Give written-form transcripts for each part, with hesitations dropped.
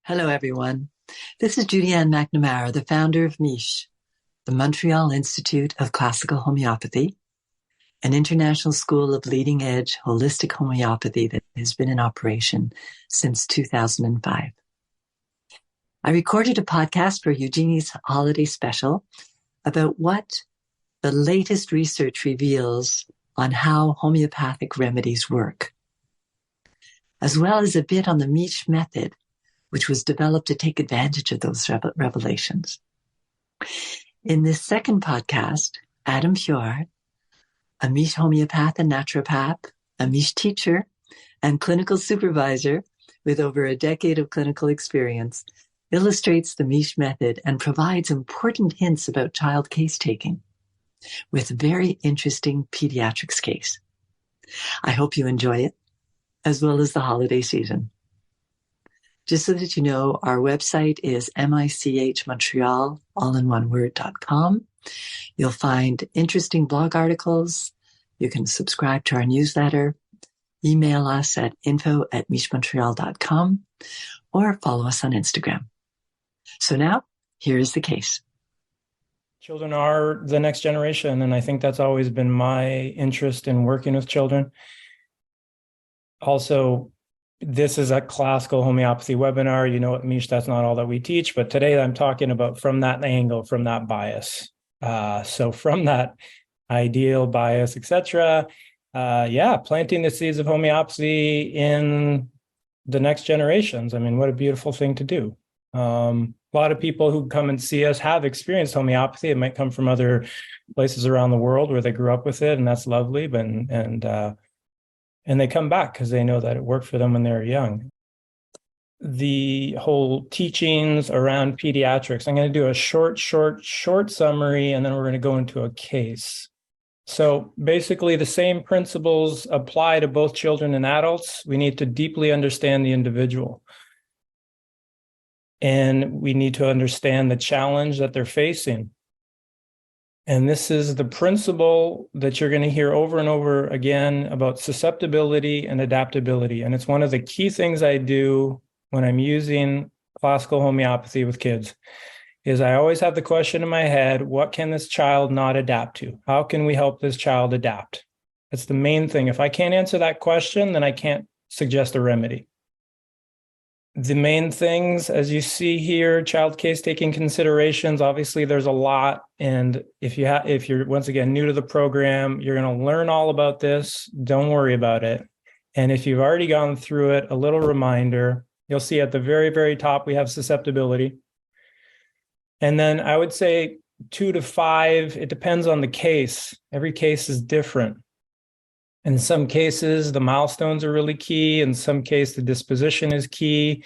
Hello, everyone. This is Judy Ann McNamara, the founder of MICHE, the Montreal Institute of Classical Homeopathy, an international school of leading-edge holistic homeopathy that has been in operation since 2005. I recorded a podcast for Eugenie's holiday special about what the latest research reveals on how homeopathic remedies work, as well as a bit on the MICHE method, which was developed to take advantage of those revelations. In this second podcast, Adam Fiori, a MICHE homeopath and naturopath, a MICHE teacher, and clinical supervisor with over a decade of clinical experience, illustrates the MICHE method and provides important hints about child case taking with a very interesting pediatrics case. I hope you enjoy it, as well as the holiday season. Just so that you know, our website is michmontreal, all in one word.com. You'll find interesting blog articles. You can subscribe to our newsletter, email us at info@michmontreal.com, or follow us on Instagram. So now, here is the case. Children are the next generation, and I think that's always been my interest in working with children. Also, this is a classical homeopathy webinar. You know, at MICHE, that's not all that we teach, but today I'm talking about from that angle, from that bias. So from that ideal bias, etc. Planting the seeds of homeopathy in the next generations. I mean, what a beautiful thing to do. A lot of people who come and see us have experienced homeopathy. It might come from other places around the world where they grew up with it, and that's lovely. And they come back because they know that it worked for them when they were young. The whole teachings around pediatrics, I'm going to do a short summary, and then we're going to go into a case. So basically, the same principles apply to both children and adults. We need to deeply understand the individual. And we need to understand the challenge that they're facing. And this is the principle that you're going to hear over and over again about susceptibility and adaptability. And it's one of the key things I do when I'm using classical homeopathy with kids, is I always have the question in my head, what can this child not adapt to? How can we help this child adapt? That's the main thing. If I can't answer that question, then I can't suggest a remedy. The main things, as you see here, child case taking considerations, obviously there's a lot. And if you're once again new to the program, you're going to learn all about this. Don't worry about it. And if you've already gone through it, a little reminder, you'll see at the very, very top, we have susceptibility. And then I would say 2 to 5, it depends on the case. Every case is different. In some cases, the milestones are really key. In some cases, the disposition is key.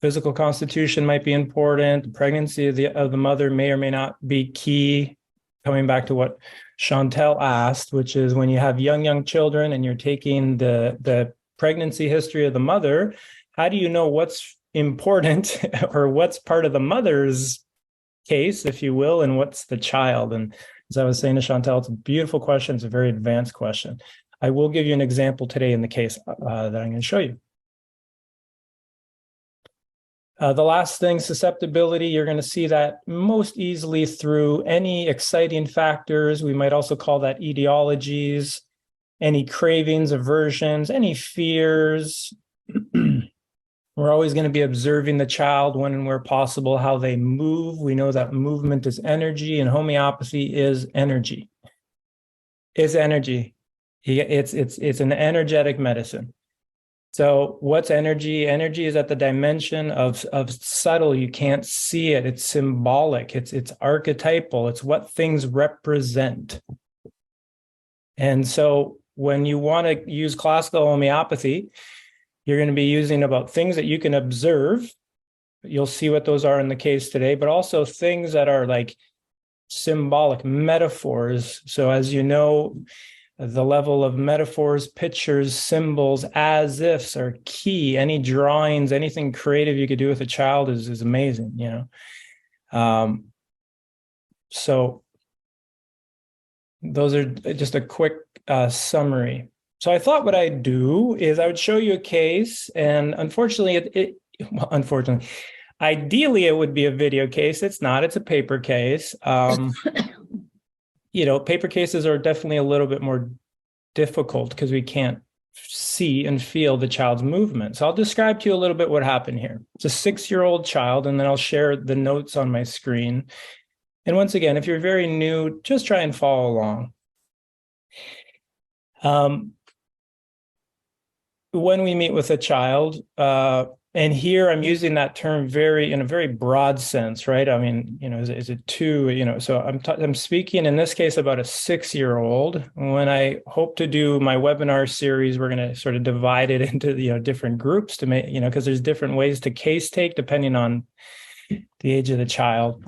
Physical constitution might be important. The pregnancy of the mother may or may not be key. Coming back to what Chantel asked, which is when you have young children and you're taking the pregnancy history of the mother, how do you know what's important or what's part of the mother's case, if you will, and what's the child? And as I was saying to Chantel, it's a beautiful question. It's a very advanced question. I will give you an example today in the case that I'm going to show you. The last thing, susceptibility, you're going to see that most easily through any exciting factors. We might also call that etiologies, any cravings, aversions, any fears. We're always going to be observing the child when and where possible, how they move. We know that movement is energy, and homeopathy is energy. It's energy. It's an energetic medicine. So what's energy? Energy is at the dimension of subtle. You can't see it. It's symbolic. It's archetypal. It's what things represent. And so when you want to use classical homeopathy, you're going to be using about things that you can observe. You'll see what those are in the case today, but also things that are like symbolic metaphors. So as you know, the level of metaphors, pictures, symbols, as ifs are key. Any drawings, anything creative you could do with a child is amazing, you know. So those are just a quick summary. So I thought what I'd do is I would show you a case, and unfortunately, well, unfortunately. Ideally, it would be a video case. It's not. It's a paper case. Paper cases are definitely a little bit more difficult because we can't see and feel the child's movement. So I'll describe to you a little bit what happened here. It's a 6-year-old child, and then I'll share the notes on my screen. And once again, if you're very new, just try and follow along. When we meet with a child, and here I'm using that term in a very broad sense, right? I mean, is it two, so I'm speaking in this case about a 6-year-old. When I hope to do my webinar series, we're going to sort of divide it into, different groups to make, because there's different ways to case take depending on the age of the child.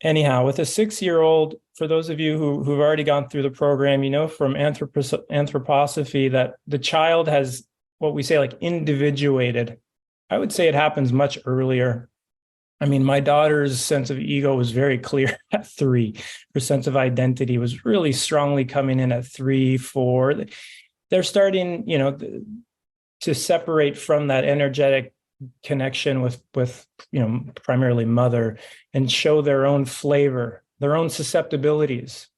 Anyhow, with a 6-year-old, for those of you who've already gone through the program, from anthroposophy that the child has what we say like individuated. I would say it happens much earlier. I mean, my daughter's sense of ego was very clear at 3. Her sense of identity was really strongly coming in at 3, 4. They're starting, to separate from that energetic connection with primarily mother and show their own flavor, their own susceptibilities,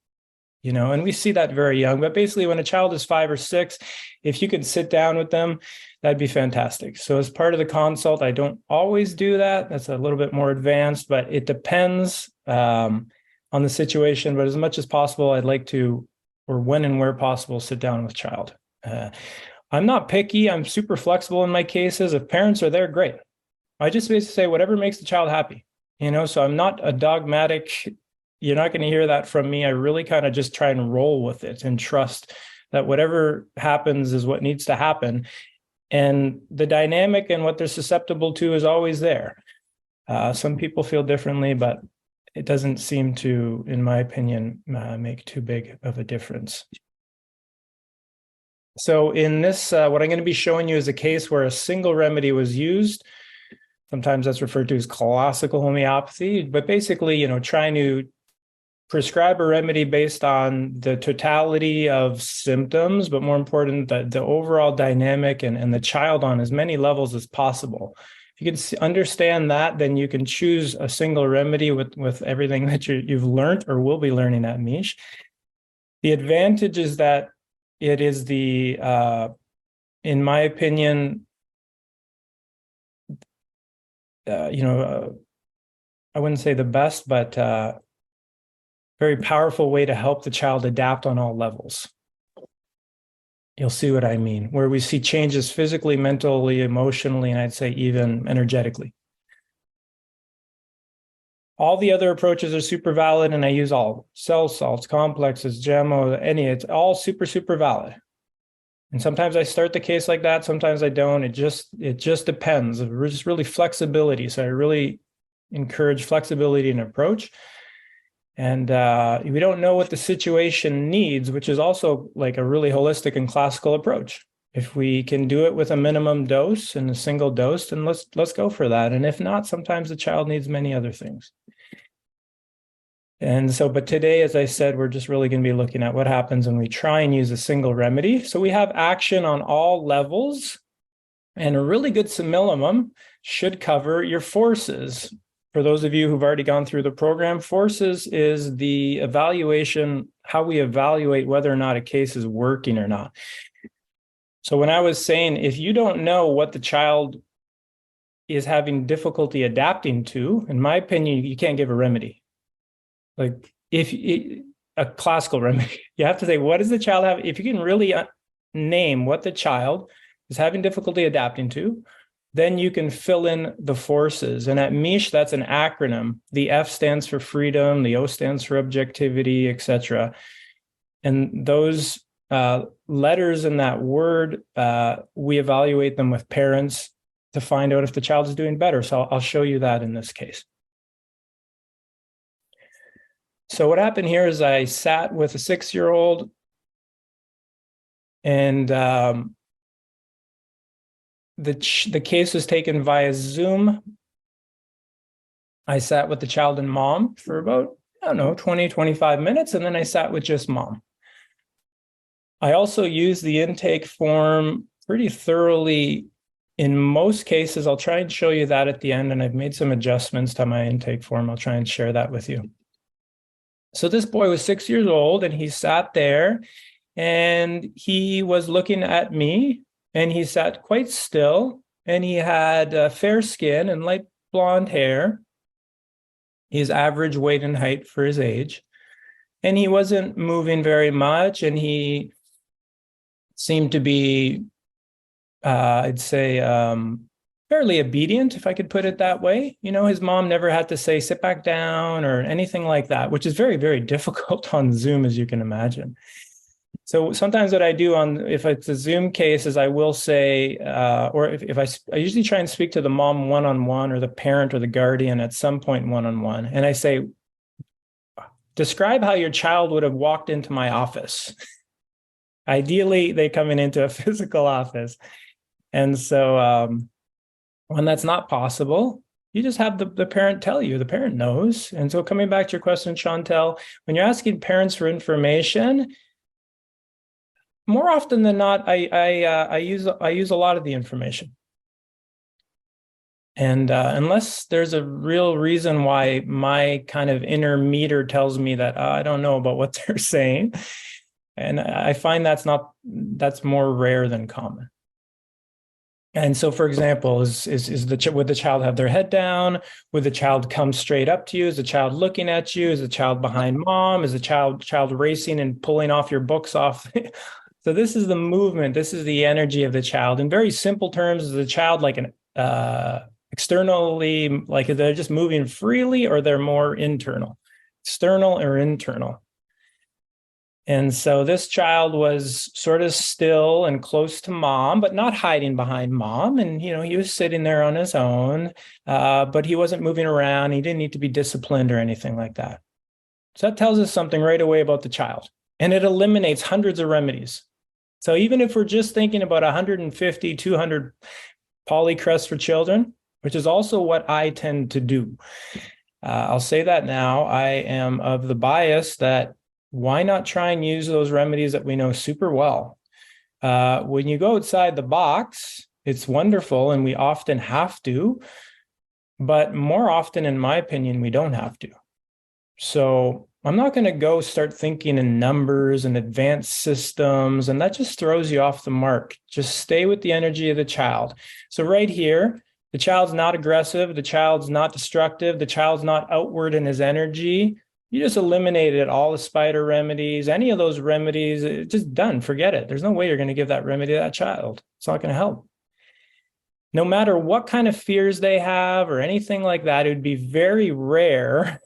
and we see that very young. But basically, when a child is 5 or 6, if you could sit down with them, that'd be fantastic. So as part of the consult, I don't always do that. That's a little bit more advanced, but it depends on the situation. But as much as possible, I'd like to, or when and where possible, sit down with child. I'm not picky. I'm super flexible in my cases. If parents are there, great. I just basically say whatever makes the child happy, so I'm not a dogmatic. You're not going to hear that from me. I really kind of just try and roll with it and trust that whatever happens is what needs to happen. And the dynamic and what they're susceptible to is always there. Some people feel differently, but it doesn't seem to, in my opinion, make too big of a difference. So in this, what I'm going to be showing you is a case where a single remedy was used. Sometimes that's referred to as classical homeopathy, but basically, trying to prescribe a remedy based on the totality of symptoms, but more important, the overall dynamic and the child on as many levels as possible. If you can understand that, then you can choose a single remedy with everything that you've learned or will be learning at Mish. The advantage is that it is in my opinion, I wouldn't say the best, but very powerful way to help the child adapt on all levels. You'll see what I mean, where we see changes physically, mentally, emotionally, and I'd say even energetically. All the other approaches are super valid, and I use all cell salts, complexes, GEMO, it's all super, super valid. And sometimes I start the case like that, sometimes I don't. It just depends. It's just really flexibility. So I really encourage flexibility in approach. And we don't know what the situation needs, which is also like a really holistic and classical approach. If we can do it with a minimum dose and a single dose, then let's go for that. And if not, sometimes the child needs many other things. And so, but today, as I said, we're just really going to be looking at what happens when we try and use a single remedy. So we have action on all levels, and a really good simillimum should cover your forces. For those of you who've already gone through the program, forces is the evaluation, how we evaluate whether or not a case is working or not. So when I was saying, if you don't know what the child is having difficulty adapting to, in my opinion, you can't give a remedy. Like a classical remedy, you have to say, what does the child have? If you can really name what the child is having difficulty adapting to, then you can fill in the forces. And at Mish, that's an acronym. The F stands for freedom, the O stands for objectivity, etc. And those letters in that word, we evaluate them with parents to find out if the child is doing better. So I'll show you that in this case. So what happened here is I sat with a 6-year-old, and the case was taken via Zoom. I sat with the child and mom for about, 20, 25 minutes, and then I sat with just mom. I also used the intake form pretty thoroughly In most cases, I'll try and show you that at the end, and I've made some adjustments to my intake form. I'll try and share that with you. So this boy was 6 years old, and he sat there, and he was looking at me, and he sat quite still, and he had fair skin and light blonde hair. His average weight and height for his age. And he wasn't moving very much, and he seemed to be, I'd say, fairly obedient, if I could put it that way. You know, his mom never had to say, sit back down or anything like that, which is very, very difficult on Zoom, as you can imagine. So sometimes what I do if it's a Zoom case is I will say, or if I usually try and speak to the mom one-on-one or the parent or the guardian at some point one-on-one. And I say, describe how your child would have walked into my office. Ideally, they coming into a physical office. And so when that's not possible, you just have the parent tell you. The parent knows. And so coming back to your question, Chantel, when you're asking parents for information, more often than not, I use a lot of the information. And unless there's a real reason why my kind of inner meter tells me that I don't know about what they're saying, and I find that's more rare than common. And so, for example, would the child have their head down? Would the child come straight up to you? Is the child looking at you? Is the child behind mom? Is the child racing and pulling off your books off? So this is the movement. This is the energy of the child. In very simple terms, is the child like an externally, like they're just moving freely, or they're more internal, external or internal? And so this child was sort of still and close to mom, but not hiding behind mom. And, you know, he was sitting there on his own, but he wasn't moving around. He didn't need to be disciplined or anything like that. So that tells us something right away about the child. And it eliminates hundreds of remedies. So even if we're just thinking about 150, 200 polycrests for children, which is also what I tend to do. I'll say that now. I am of the bias that why not try and use those remedies that we know super well? When you go outside the box, it's wonderful, and we often have to, but more often, in my opinion, we don't have to. So I'm not going to go start thinking in numbers and advanced systems, and that just throws you off the mark. Just stay with the energy of the child. So right here, the child's not aggressive, the child's not destructive, the child's not outward in his energy. You just eliminated all the spider remedies, any of those remedies, it's just done. Forget it. There's no way you're going to give that remedy to that child. It's not going to help. No matter what kind of fears they have or anything like that, it would be very rare,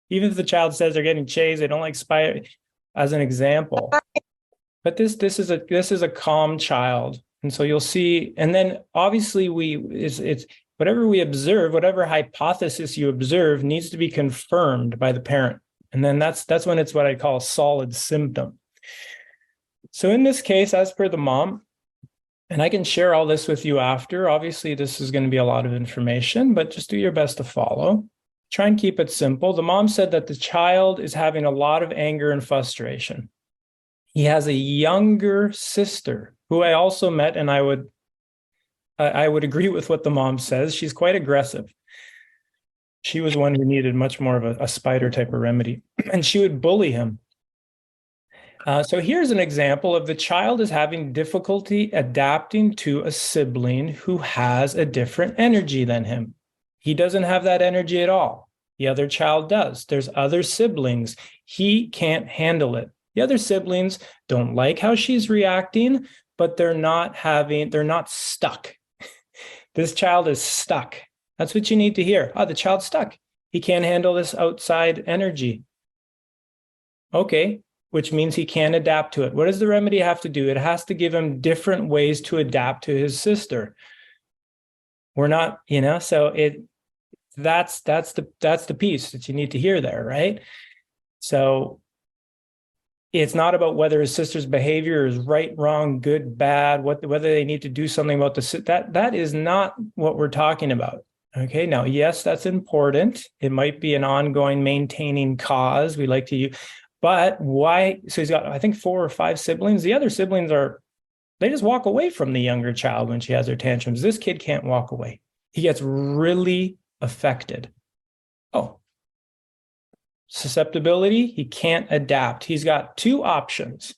even if the child says they're getting chased, they don't like spider, as an example. But this is a calm child. And so you'll see, and then obviously it's whatever we observe, whatever hypothesis you observe needs to be confirmed by the parent. And then that's when it's what I call a solid symptom. So in this case, as per the mom, and I can share all this with you after, obviously this is going to be a lot of information, but just do your best to follow. Try and keep it simple. The mom said that the child is having a lot of anger and frustration. He has a younger sister who I also met, and I would agree with what the mom says. She's quite aggressive. She was one who needed much more of a spider type of remedy, and she would bully him. So here's an example of the child is having difficulty adapting to a sibling who has a different energy than him. He doesn't have that energy at all. The other child does. There's other siblings. He can't handle it. The other siblings don't like how she's reacting, but they're not stuck. This child is stuck. That's what you need to hear. Oh, the child's stuck. He can't handle this outside energy. Okay, which means he can't adapt to it. What does the remedy have to do? It has to give him different ways to adapt to his sister. We're not, so that's the piece that you need to hear there, right? So it's not about whether his sister's behavior is right, wrong, good, bad, whether they need to do something about that is not what we're talking about. Okay, now, yes, that's important. It might be an ongoing maintaining cause. We like to use, but why? So he's got, I think, 4 or 5 siblings. The other siblings are They just walk away from the younger child when she has her tantrums. This kid can't walk away. He gets really affected. Oh, susceptibility, he can't adapt. He's got two options.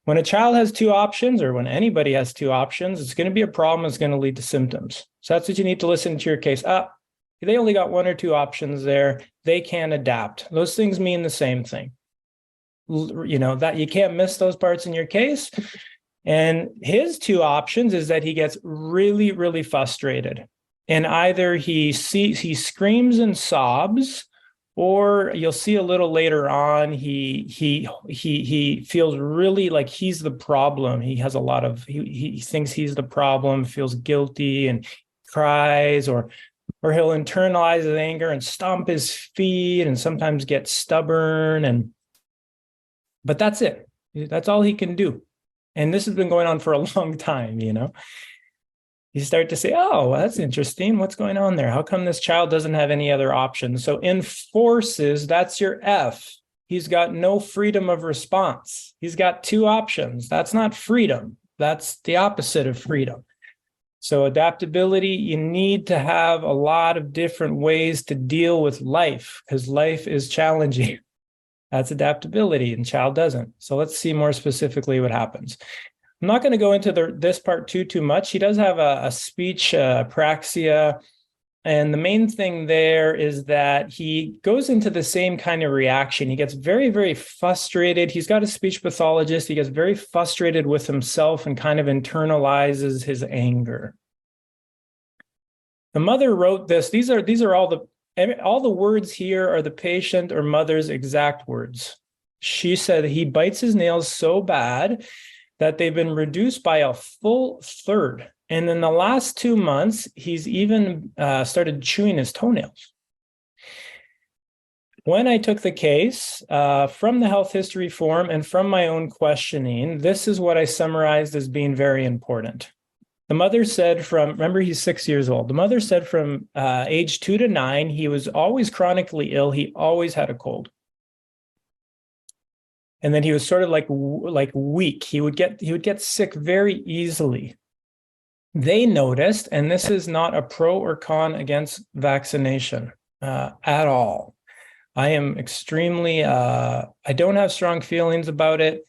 When a child has two options, or when anybody has two options, it's going to be a problem. It's going to lead to symptoms. So that's what you need to listen to your case. They only got one or two options there. They can't adapt. Those things mean the same thing. That you can't miss those parts in your case. And his two options is that he gets really, really frustrated. And either he screams and sobs, or you'll see a little later on, he feels really like he's the problem. He has he thinks he's the problem, feels guilty and cries, or he'll internalize his anger and stomp his feet and sometimes get stubborn. But that's it. That's all he can do. And this has been going on for a long time, You start to say, oh, well, that's interesting. What's going on there? How come this child doesn't have any other options? So enforces, that's your F. He's got no freedom of response. He's got two options. That's not freedom. That's the opposite of freedom. So adaptability, you need to have a lot of different ways to deal with life because life is challenging. That's adaptability, and child doesn't. So let's see more specifically what happens. I'm not going to go into this part too much. He does have a speech apraxia, and the main thing there is that he goes into the same kind of reaction. He gets very, very frustrated. He's got a speech pathologist. He gets very frustrated with himself and kind of internalizes his anger. The mother wrote this. These are all the words here are the patient or mother's exact words. She said he bites his nails so bad that they've been reduced by a full third. And in the last 2 months, he's even started chewing his toenails. When I took the case from the health history form and from my own questioning, this is what I summarized as being very important. The mother said remember, he's 6 years old. The mother said from age 2 to 9, he was always chronically ill. He always had a cold. And then he was sort of like weak. He would get sick very easily. They noticed, and this is not a pro or con against vaccination at all. I am extremely, I don't have strong feelings about it.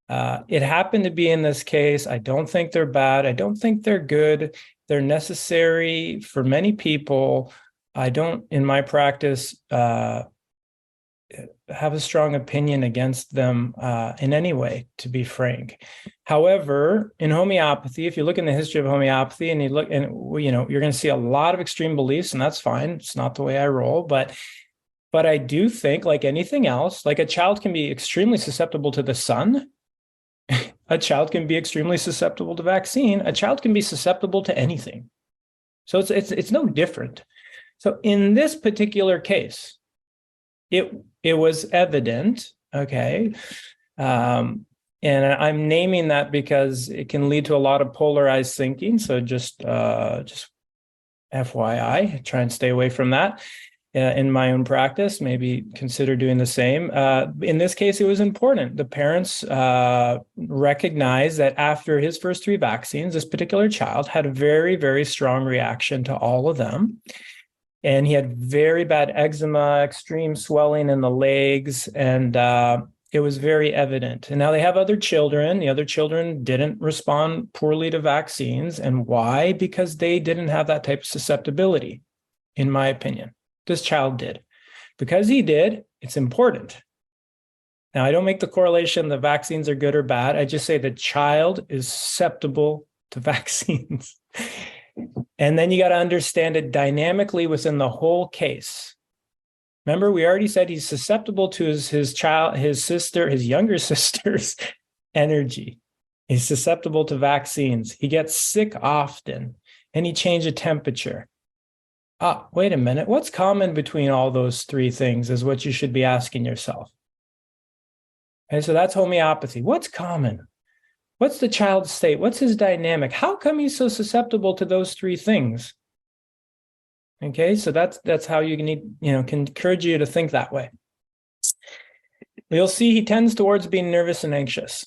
It happened to be in this case. I don't think they're bad. I don't think they're good. They're necessary for many people. I don't, in my practice, have a strong opinion against them in any way, to be frank. However, in homeopathy, if you look in the history of homeopathy and you're going to see a lot of extreme beliefs, and that's fine. It's not the way I roll, but I do think, like anything else, like a child can be extremely susceptible to the sun. A child can be extremely susceptible to vaccine. A child can be susceptible to anything. So it's no different. So in this particular case, it was evident, okay, and I'm naming that because it can lead to a lot of polarized thinking. So just FYI, try and stay away from that. In my own practice, maybe consider doing the same. In this case, it was important. The parents recognized that after his first 3 vaccines, this particular child had a very, very strong reaction to all of them. And he had very bad eczema, extreme swelling in the legs, and it was very evident. And now they have other children. The other children didn't respond poorly to vaccines. And why? Because they didn't have that type of susceptibility, in my opinion. This child did. Because he did, it's important. Now, I don't make the correlation the vaccines are good or bad. I just say the child is susceptible to vaccines. And then you got to understand it dynamically within the whole case. Remember, we already said he's susceptible to his younger sister's energy. He's susceptible to vaccines. He gets sick often, and he changed the temperature. Wait a minute. What's common between all those 3 things is what you should be asking yourself. Okay, so that's homeopathy. What's common? What's the child's state? What's his dynamic? How come he's so susceptible to those 3 things? Okay, so that's how you can encourage you to think that way. You'll see he tends towards being nervous and anxious.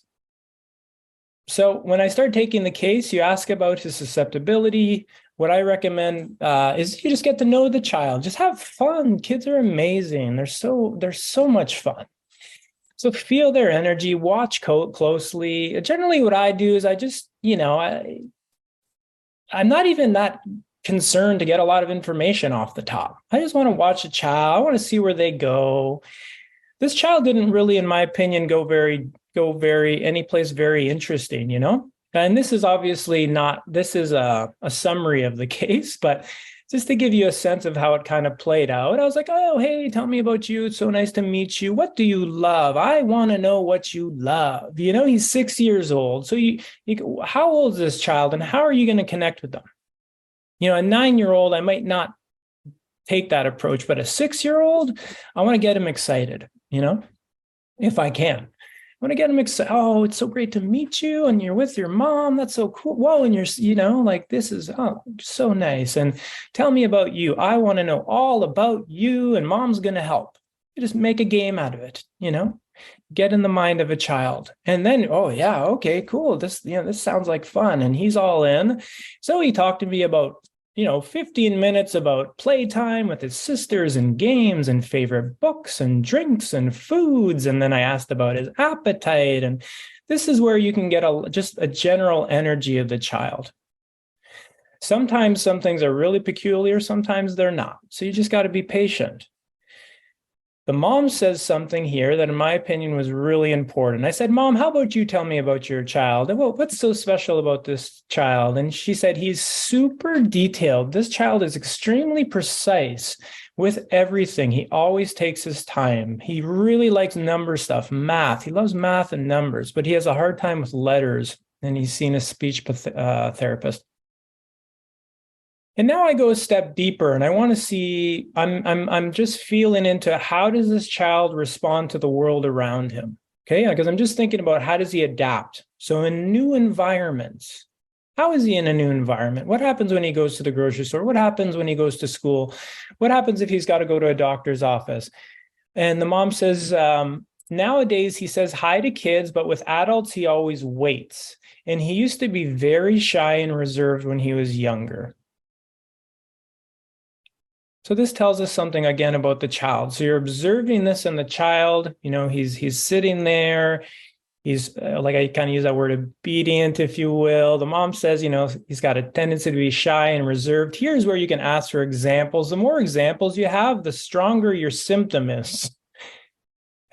So when I start taking the case, you ask about his susceptibility. What I recommend is you just get to know the child. Just have fun. Kids are amazing. They're so much fun. So feel their energy, watch closely. Generally, what I do is I just, I'm not even that concerned to get a lot of information off the top. I just want to watch a child. I want to see where they go. This child didn't really, in my opinion, go very any place very interesting, And this is obviously not, this is a summary of the case, but just to give you a sense of how it kind of played out. I was like, oh, hey, tell me about you. It's so nice to meet you. What do you love? I want to know what you love. He's 6 years old. So how old is this child and how are you going to connect with them? A 9-year-old, I might not take that approach, but a 6-year-old, I want to get him excited, if I can. I want to get him excited. Oh, it's so great to meet you. And you're with your mom. That's so cool. Whoa. And this is so nice. And tell me about you. I want to know all about you and mom's going to help. You just make a game out of it, get in the mind of a child. And then, oh yeah, okay, cool. This sounds like fun. And he's all in. So he talked to me about 15 minutes about playtime with his sisters and games and favorite books and drinks and foods. And then I asked about his appetite. And this is where you can get just a general energy of the child. Sometimes some things are really peculiar, sometimes they're not. So you just got to be patient. The mom says something here that, in my opinion, was really important. I said, Mom, how about you tell me about your child? Well, what's so special about this child? And she said, he's super detailed. This child is extremely precise with everything. He always takes his time. He really likes number stuff, math. He loves math and numbers, but he has a hard time with letters. And he's seen a speech therapist. And now I go a step deeper and I want to see, I'm just feeling into how does this child respond to the world around him? Okay, because I'm just thinking about how does he adapt? So in new environments, how is he in a new environment? What happens when he goes to the grocery store? What happens when he goes to school? What happens if he's got to go to a doctor's office? And the mom says, nowadays he says hi to kids, but with adults, he always waits. And he used to be very shy and reserved when he was younger. So this tells us something again about the child. So you're observing this in the child, he's sitting there. He's like, I kind of use that word obedient, if you will. The mom says, he's got a tendency to be shy and reserved. Here's where you can ask for examples. The more examples you have, the stronger your symptom is.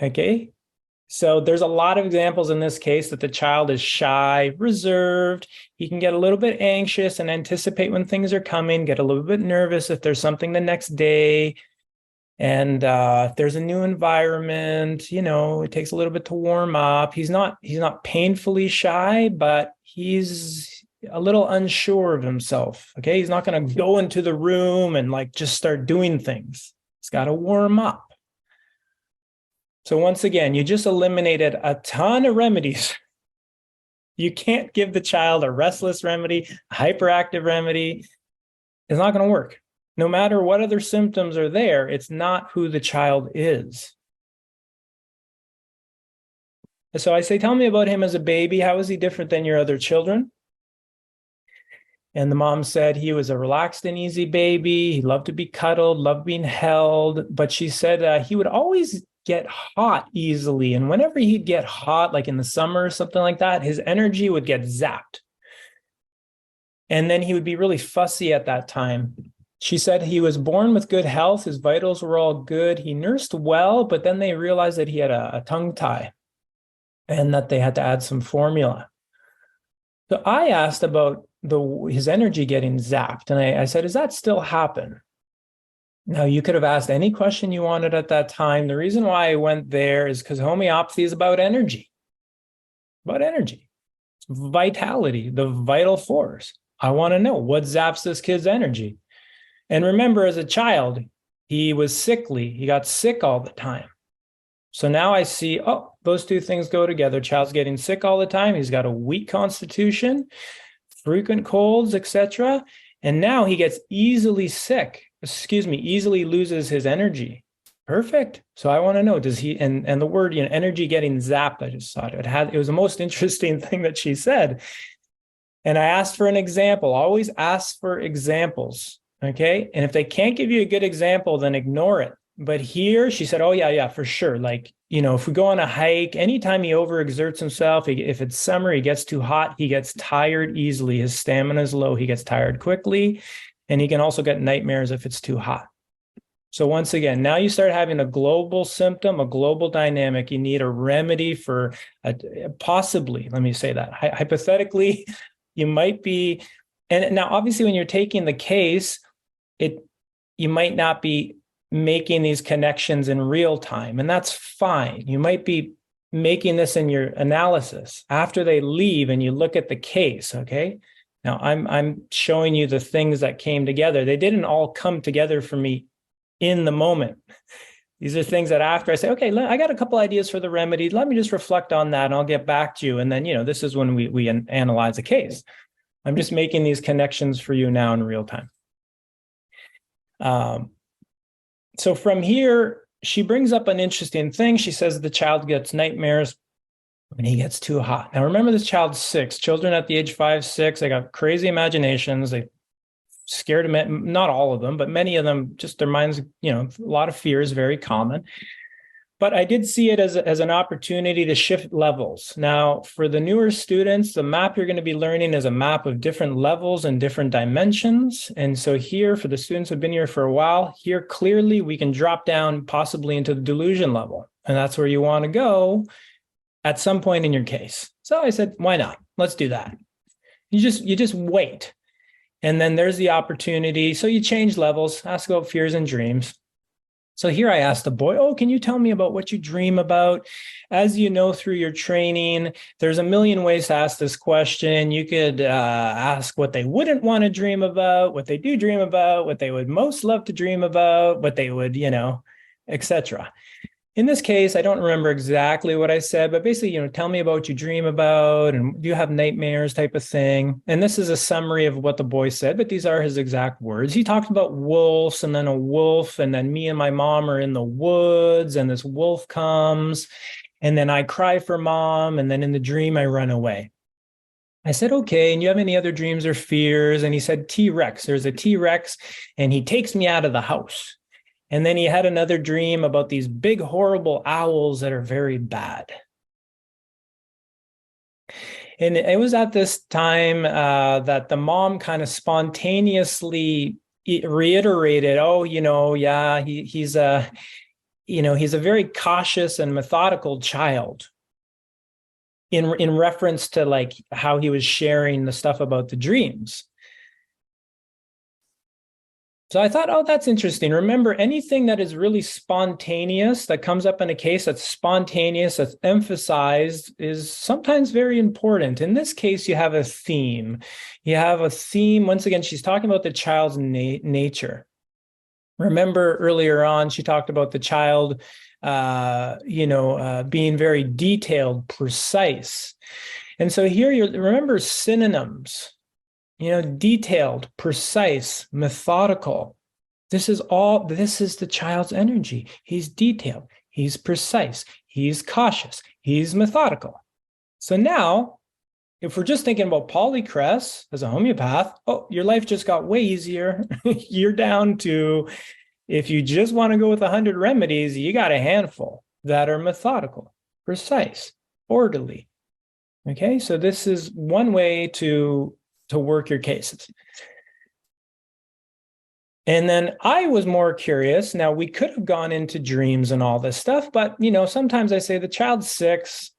Okay. So there's a lot of examples in this case that the child is shy, reserved. He can get a little bit anxious and anticipate when things are coming, get a little bit nervous if there's something the next day. And if there's a new environment, it takes a little bit to warm up. He's not painfully shy, but he's a little unsure of himself. Okay. He's not going to go into the room and just start doing things. He's got to warm up. So once again, you just eliminated a ton of remedies. You can't give the child a restless remedy, a hyperactive remedy. It's not going to work. No matter what other symptoms are there, it's not who the child is. So I say, tell me about him as a baby. How is he different than your other children? And the mom said he was a relaxed and easy baby. He loved to be cuddled, loved being held. But she said he would always get hot easily. And whenever he'd get hot, like in the summer or something like that, his energy would get zapped. And then he would be really fussy at that time. She said he was born with good health. His vitals were all good. He nursed well, but then they realized that he had a tongue tie and that they had to add some formula. So I asked about his energy getting zapped. And I said, does that still happen? Now, you could have asked any question you wanted at that time. The reason why I went there is because homeopathy is about energy. It's vitality, the vital force. I want to know what zaps this kid's energy. And remember, as a child, he was sickly. He got sick all the time. So now I see, those two things go together. Child's getting sick all the time. He's got a weak constitution, frequent colds, etc. And now he gets easily loses his energy. Perfect. So I want to know, does he, and the word, energy getting zapped, I just thought it was the most interesting thing that she said. And I asked for an example. Always ask for examples. Okay. And if they can't give you a good example, then ignore it. But here she said, oh, yeah, for sure. Like, if we go on a hike, anytime he overexerts himself, if it's summer, he gets too hot, he gets tired easily. His stamina is low. He gets tired quickly. And he can also get nightmares if it's too hot. So once again, now you start having a global symptom, a global dynamic. You need a remedy for possibly, let me say that, hypothetically, you might be, and now obviously when you're taking the case, you might not be making these connections in real time, and that's fine. You might be making this in your analysis after they leave and you look at the case, okay? Now I'm showing you the things that came together. They didn't all come together for me in the moment. These are things that after I say, okay, I got a couple ideas for the remedy. Let me just reflect on that and I'll get back to you. And then, this is when we analyze a case. I'm just making these connections for you now in real time. So from here, she brings up an interesting thing. She says the child gets nightmares when he gets too hot. Now, remember, this child's 6. Children at the age 5, 6, they got crazy imaginations. They scared of, not all of them, but many of them, just their minds, a lot of fear is very common. But I did see it as an opportunity to shift levels. Now, for the newer students, the map you're going to be learning is a map of different levels and different dimensions. And so here, for the students who've been here for a while, here clearly we can drop down possibly into the delusion level. And that's where you want to go at some point in your case. So I said, why not? Let's do that. You just wait. And then there's the opportunity. So you change levels, ask about fears and dreams. So here I asked the boy, oh, can you tell me about what you dream about? As you know, through your training, there's a million ways to ask this question. You could ask what they wouldn't want to dream about, what they do dream about, what they would most love to dream about, what they would, etc. In this case, I don't remember exactly what I said, but basically, tell me about what you dream about and do you have nightmares type of thing. And this is a summary of what the boy said, but these are his exact words. He talked about wolves and then a wolf, and then me and my mom are in the woods and this wolf comes and then I cry for mom. And then in the dream, I run away. I said, okay, and you have any other dreams or fears? And he said, T-Rex, there's a T-Rex and he takes me out of the house. And then he had another dream about these big, horrible owls that are very bad. And it was at this time that the mom kind of spontaneously reiterated, oh, yeah, he's a very cautious and methodical child in reference to like how he was sharing the stuff about the dreams. So I thought, oh, that's interesting. Remember, anything that is really spontaneous that comes up in a case that's spontaneous, that's emphasized, is sometimes very important. In this case, you have a theme. You have a theme. Once again, she's talking about the child's nature. Remember earlier on, she talked about the child, being very detailed, precise. And so here, remember synonyms. Detailed, precise, methodical. This is the child's energy. He's detailed, he's precise, he's cautious, he's methodical. So now, if we're just thinking about polycress as a homeopath, oh, your life just got way easier. You're down to, if you just want to go with 100 remedies, you got a handful that are methodical, precise, orderly. Okay, so this is one way to work your cases. And then I was more curious. Now, we could have gone into dreams and all this stuff, but, sometimes I say the child's 6.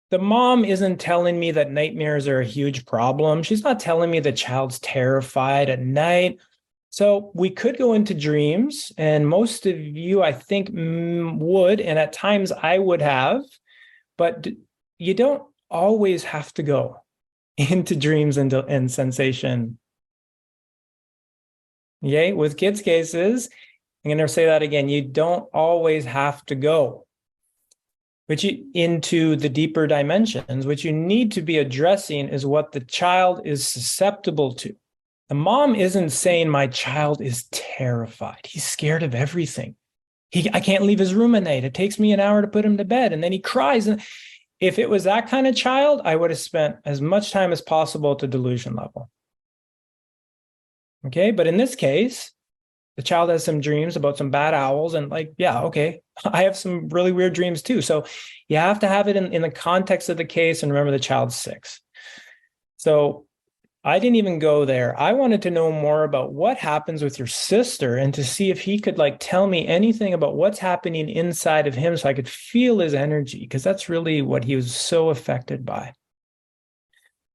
The mom isn't telling me that nightmares are a huge problem. She's not telling me the child's terrified at night. So we could go into dreams, and most of you, I think, would, and at times I would have, but you don't always have to go into dreams and sensation. Okay, with kids' cases, I'm going to say that again, you don't always have to go into the deeper dimensions. What you need to be addressing is what the child is susceptible to. The mom isn't saying my child is terrified. He's scared of everything. I can't leave his room at night. It takes me an hour to put him to bed. And then he cries. And if it was that kind of child, I would have spent as much time as possible at the delusion level. Okay. But in this case, the child has some dreams about some bad owls. And like, yeah, okay. I have some really weird dreams too. So you have to have it in the context of the case. And remember, the child's 6. So I didn't even go there. I wanted to know more about what happens with your sister and to see if he could like tell me anything about what's happening inside of him so I could feel his energy, because that's really what he was so affected by.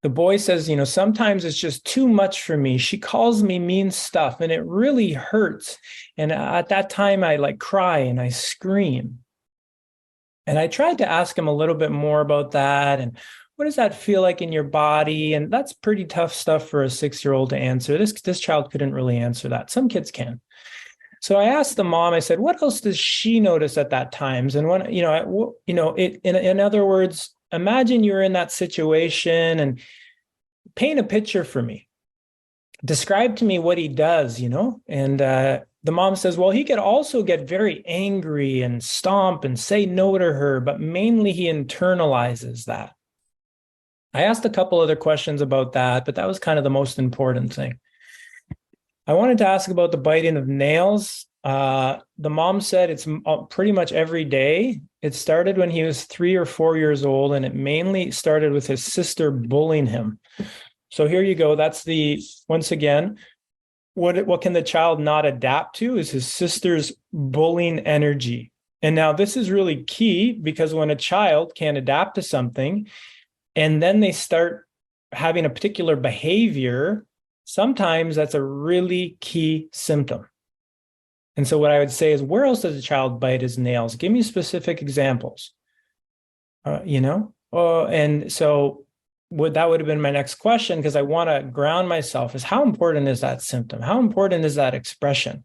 The boy says, sometimes it's just too much for me. She calls me mean stuff and it really hurts. And at that time, I like cry and I scream. And I tried to ask him a little bit more about that. And what does that feel like in your body? And that's pretty tough stuff for a 6-year-old to answer. This child couldn't really answer that. Some kids can. So I asked the mom, I said, what else does she notice at that times? And when, in other words, imagine you're in that situation and paint a picture for me. Describe to me what he does, And the mom says, well, he could also get very angry and stomp and say no to her, but mainly he internalizes that. I asked a couple other questions about that, but that was kind of the most important thing. I wanted to ask about the biting of nails. The mom said it's pretty much every day. It started when he was 3 or 4 years old, and it mainly started with his sister bullying him. So here you go. That's once again, what can the child not adapt to is his sister's bullying energy. And now this is really key, because when a child can adapt to something, and then they start having a particular behavior, sometimes that's a really key symptom. And so what I would say is, where else does a child bite his nails? Give me specific examples. And so that would have been my next question, because I want to ground myself, is how important is that symptom? How important is that expression?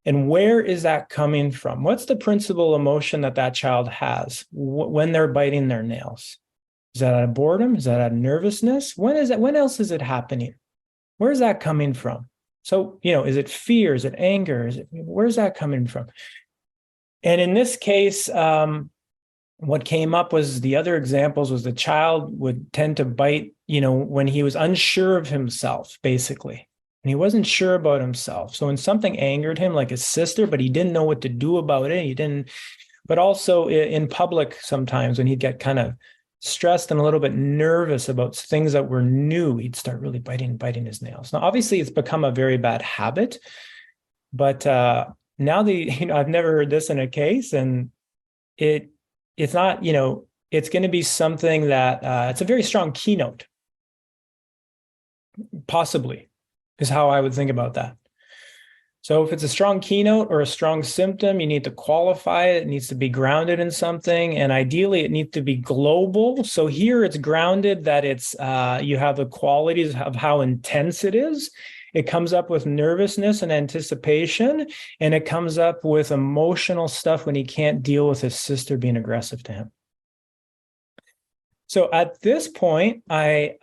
And where is that coming from? What's the principal emotion that child has when they're biting their nails? Is that out of boredom? Is that out of nervousness? When else is it happening? Where is that coming from? So, is it fear? Is it anger? Where's that coming from? And in this case, what came up was the other examples was the child would tend to bite, when he was unsure of himself, basically. And he wasn't sure about himself. So when something angered him, like his sister, but he didn't know what to do about it, but also in public sometimes when he'd get kind of stressed and a little bit nervous about things that were new, he'd start really biting his nails. Now, obviously, it's become a very bad habit, but now I've never heard this in a case, and it's not, it's going to be something that it's a very strong keynote, possibly, is how I would think about that. So if it's a strong keynote or a strong symptom, you need to qualify it. It needs to be grounded in something. And ideally, it needs to be global. So here it's grounded that it's you have the qualities of how intense it is. It comes up with nervousness and anticipation. And it comes up with emotional stuff when he can't deal with his sister being aggressive to him. So at this point, I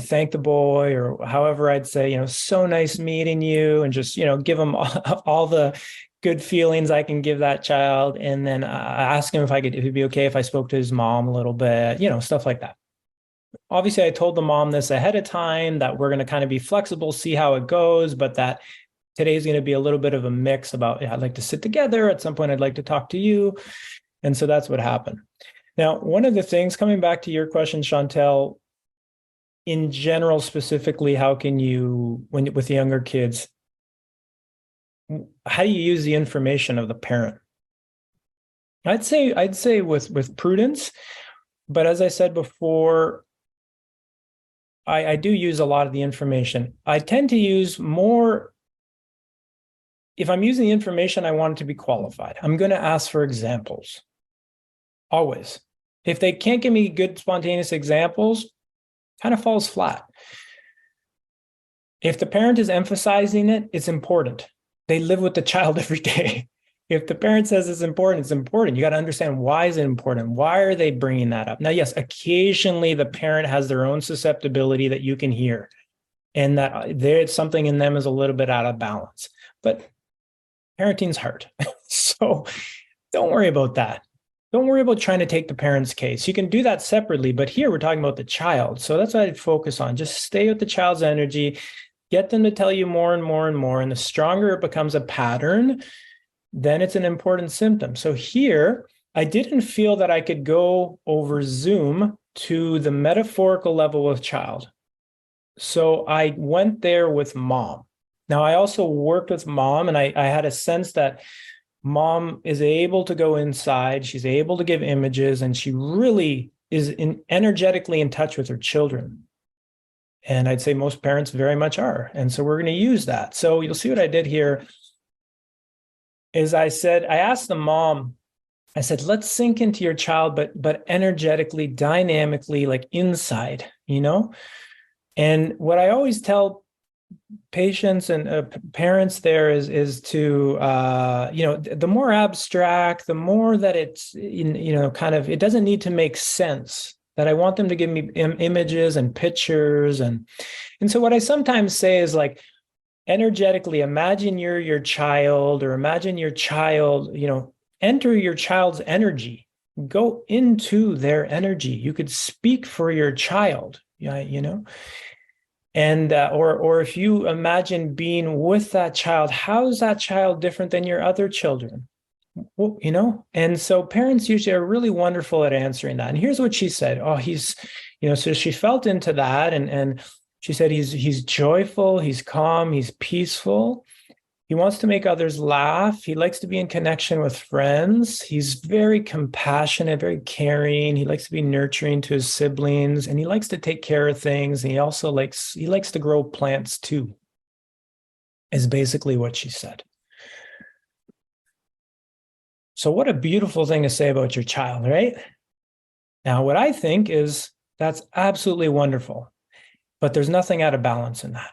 thank the boy, or however I'd say, so nice meeting you, and just, give him all the good feelings I can give that child. And then I ask him if it'd be okay if I spoke to his mom a little bit, stuff like that. Obviously, I told the mom this ahead of time, that we're going to kind of be flexible, see how it goes, but that today's going to be a little bit of a mix about, I'd like to sit together. At some point, I'd like to talk to you. And so that's what happened. Now, one of the things, coming back to your question, Chantel, in general, specifically, how can you, with the younger kids, how do you use the information of the parent? I'd say with prudence, but as I said before, I do use a lot of the information. I tend to use more, if I'm using the information, I want it to be qualified. I'm going to ask for examples. Always. If they can't give me good spontaneous examples, kind of falls flat. If the parent is emphasizing it, it's important. They live with the child every day. If the parent says it's important, it's important. You got to understand, why is it important? Why are they bringing that up? Now, yes, occasionally the parent has their own susceptibility that you can hear, and that something in them is a little bit out of balance. But parenting's hard. So don't worry about that. Don't worry about trying to take the parent's case. You can do that separately, but here we're talking about the child. So that's what I'd focus on. Just stay with the child's energy, get them to tell you more and more and more. And the stronger it becomes a pattern, then it's an important symptom. So here, I didn't feel that I could go over Zoom to the metaphorical level with child. So I went there with mom. Now, I also worked with mom, and I had a sense that mom is able to go inside. She's able to give images, and she really is energetically in touch with her children. And I'd say most parents very much are. And so we're going to use that. So you'll see what I did here is I asked the mom, I said, let's sink into your child, but energetically, dynamically, like inside, And what I always tell patients and parents there is to, the more abstract, the more that it's, kind of, it doesn't need to make sense, that I want them to give me images and pictures. And so what I sometimes say is like, energetically, imagine you're your child, or imagine your child, enter your child's energy, go into their energy. You could speak for your child, and or if you imagine being with that child, how is that child different than your other children? Well, and so parents usually are really wonderful at answering that. And here's what she said. Oh, he's, so she felt into that, and she said he's joyful, he's calm, he's peaceful. He wants to make others laugh. He likes to be in connection with friends. He's very compassionate, very caring. He likes to be nurturing to his siblings, and he likes to take care of things. And he also likes to grow plants too, is basically what she said. So what a beautiful thing to say about your child, right? Now, what I think is that's absolutely wonderful, but there's nothing out of balance in that.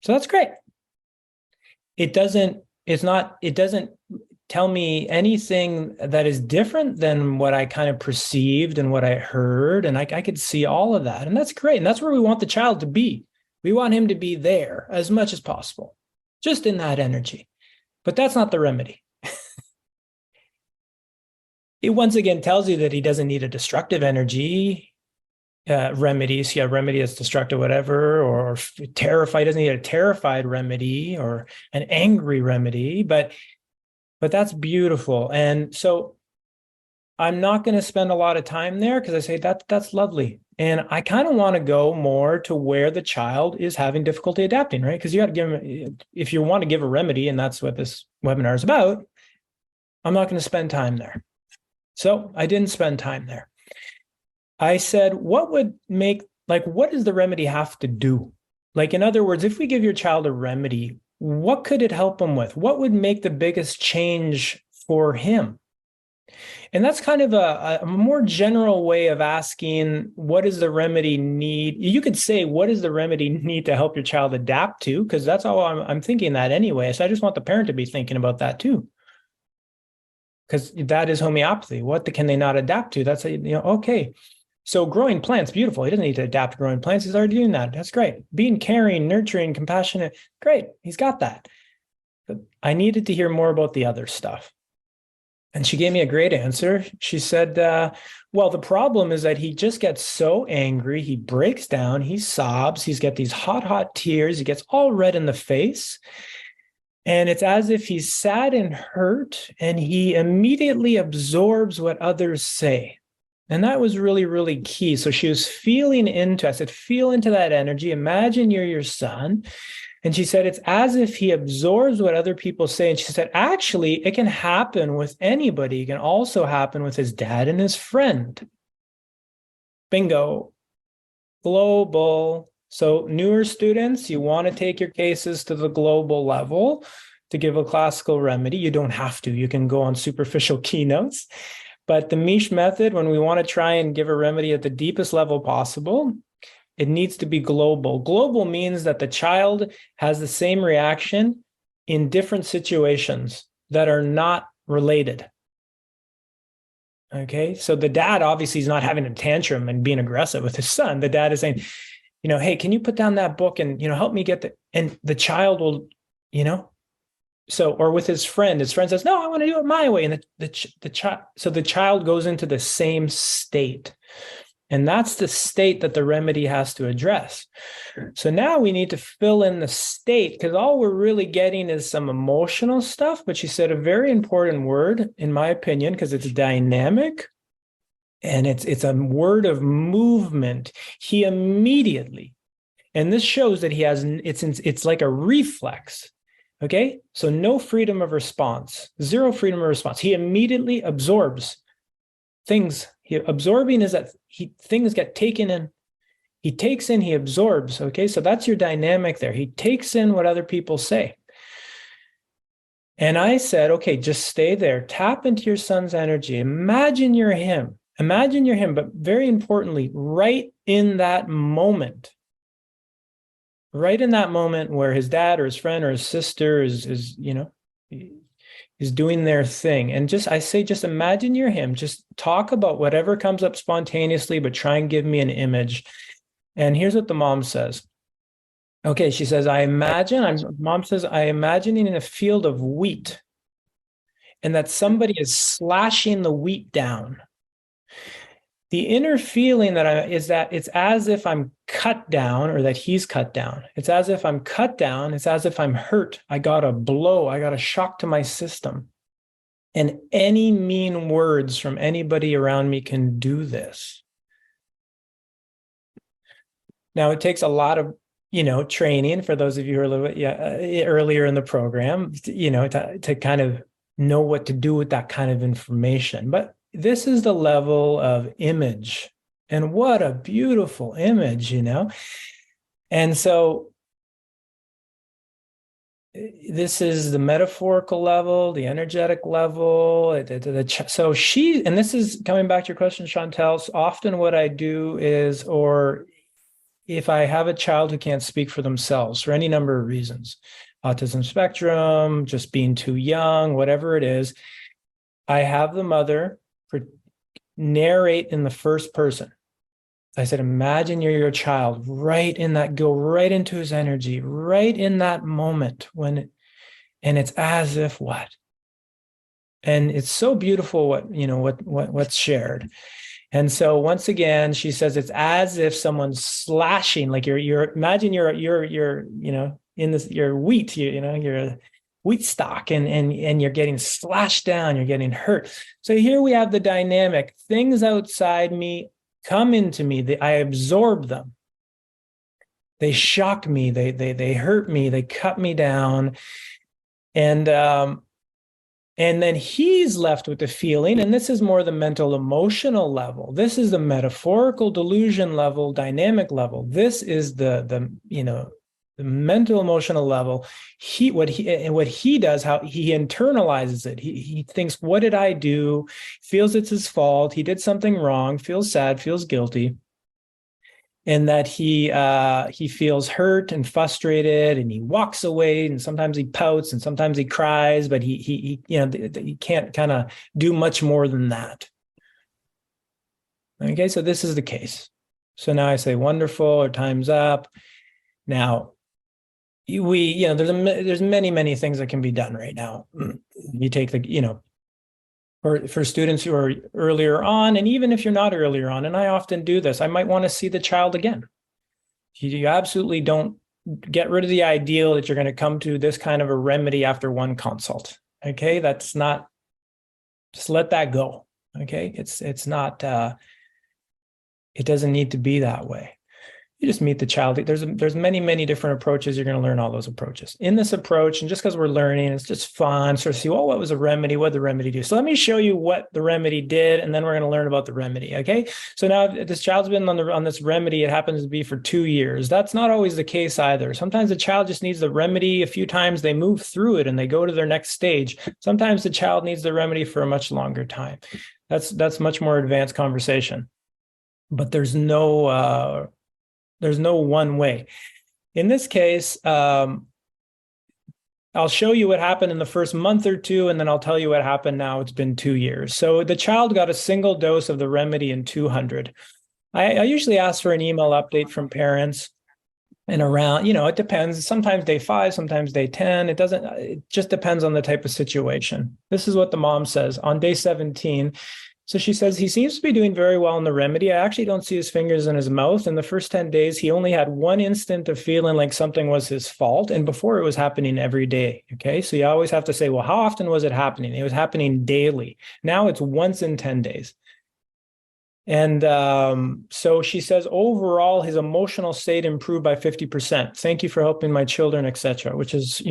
So that's great. It doesn't tell me anything that is different than what I kind of perceived and what I heard. And I could see all of that. And that's great. And that's where we want the child to be. We want him to be there as much as possible, just in that energy. But that's not the remedy. It once again tells you that he doesn't need a destructive energy. Remedies, remedy is destructive, whatever, or terrified, doesn't need a terrified remedy or an angry remedy, but that's beautiful. And so I'm not going to spend a lot of time there, because I say that's lovely. And I kind of want to go more to where the child is having difficulty adapting, right? Because you got to give them, if you want to give a remedy, and that's what this webinar is about, I'm not going to spend time there. So I didn't spend time there. I said, what does the remedy have to do? Like, in other words, if we give your child a remedy, what could it help him with? What would make the biggest change for him? And that's kind of a more general way of asking, what does the remedy need? You could say, what does the remedy need to help your child adapt to? Because that's all I'm thinking that anyway. So I just want the parent to be thinking about that too. Because that is homeopathy. What can they not adapt to? That's, okay. So growing plants, beautiful. He doesn't need to adapt to growing plants. He's already doing that. That's great. Being caring, nurturing, compassionate, great. He's got that. But I needed to hear more about the other stuff. And she gave me a great answer. She said, well, the problem is that he just gets so angry. He breaks down. He sobs. He's got these hot, hot tears. He gets all red in the face. And it's as if he's sad and hurt, and he immediately absorbs what others say. And that was really, really key. So she was I said, feel into that energy. Imagine you're your son. And she said, it's as if he absorbs what other people say. And she said, actually, it can happen with anybody. It can also happen with his dad and his friend. Bingo. Global. So newer students, you want to take your cases to the global level to give a classical remedy. You don't have to. You can go on superficial keynotes. But the Misch method, when we want to try and give a remedy at the deepest level possible, it needs to be global. Global means that the child has the same reaction in different situations that are not related. Okay, so the dad obviously is not having a tantrum and being aggressive with his son. The dad is saying, hey, can you put down that book and, help me get and the child will, So, or with his friend says, no, I want to do it my way. And the child goes into the same state. And that's the state that the remedy has to address. So now we need to fill in the state, because all we're really getting is some emotional stuff. But she said a very important word, in my opinion, because it's dynamic and it's a word of movement. He immediately, and this shows that he has, it's like a reflex. Okay, so no freedom of response, zero freedom of response. He immediately absorbs things. Absorbing is that things get taken in. He takes in, he absorbs. Okay, so that's your dynamic there. He takes in what other people say. And I said, okay, just stay there. Tap into your son's energy. Imagine you're him. Imagine you're him, but very importantly, right in that moment. Right in that moment where his dad or his friend or his sister is doing their thing. And just imagine you're him. Just talk about whatever comes up spontaneously, but try and give me an image. And here's what the mom says. Okay, she says, mom says, I imagining in a field of wheat, and that somebody is slashing the wheat down. The inner feeling is that it's as if I'm cut down, or that he's cut down. It's as if I'm cut down. It's as if I'm hurt. I got a blow. I got a shock to my system. And any mean words from anybody around me can do this. Now, it takes a lot of, training for those of you who are a little bit earlier in the program, to kind of know what to do with that kind of information. But this is the level of image, and what a beautiful image, And so this is the metaphorical level, the energetic level. So and this is coming back to your question, Chantel. So often what I do is, or if I have a child who can't speak for themselves for any number of reasons, autism spectrum, just being too young, whatever it is, I have the mother narrate in the first person. I said, imagine you're your child, right in that, go right into his energy, right in that moment and it's as if what? And it's so beautiful what's shared. And so once again, she says, it's as if someone's slashing, like imagine you're in this, your wheat, you're a wheat stock, and you're getting slashed down, you're getting hurt. So here we have the dynamic. Things outside me come into me. I absorb them. They shock me. They hurt me. They cut me down. And then he's left with the feeling, and this is more the mental emotional level. This is the metaphorical delusion level, dynamic level. This is the mental emotional level. What he does, how he internalizes it. He thinks, what did I do? Feels it's his fault. He did something wrong, feels sad, feels guilty. And that he feels hurt and frustrated, and he walks away, and sometimes he pouts and sometimes he cries, but he can't kind of do much more than that. Okay, so this is the case. So now I say, wonderful, or time's up. Now, there's many things that can be done right now. You take for students who are earlier on, and even if you're not earlier on, and I often do this, I might want to see the child again. You absolutely don't get rid of the ideal that you're going to come to this kind of a remedy after one consult. Okay, that's not, just let that go. Okay, it's not, it doesn't need to be that way. You just meet the child. There's many different approaches. You're going to learn all those approaches in this approach. And just because we're learning, it's just fun. Sort of see, well, what was the remedy? What did the remedy do? So let me show you what the remedy did, and then we're going to learn about the remedy. Okay. So now this child's been on this remedy. It happens to be for 2 years. That's not always the case either. Sometimes the child just needs the remedy a few times. They move through it and they go to their next stage. Sometimes the child needs the remedy for a much longer time. That's much more advanced conversation. But there's no one way. In this case, I'll show you what happened in the first month or two, and then I'll tell you what happened now. It's been 2 years. So the child got a single dose of the remedy in 200. I usually ask for an email update from parents. And around, it depends. Sometimes day 5, sometimes day 10. It just depends on the type of situation. This is what the mom says on day 17. So she says, he seems to be doing very well in the remedy. I actually don't see his fingers in his mouth. In the first 10 days, he only had one instant of feeling like something was his fault. And before, it was happening every day. Okay. So you always have to say, well, how often was it happening? It was happening daily. Now it's once in 10 days. And so she says, overall, his emotional state improved by 50%. Thank you for helping my children, etc., which is,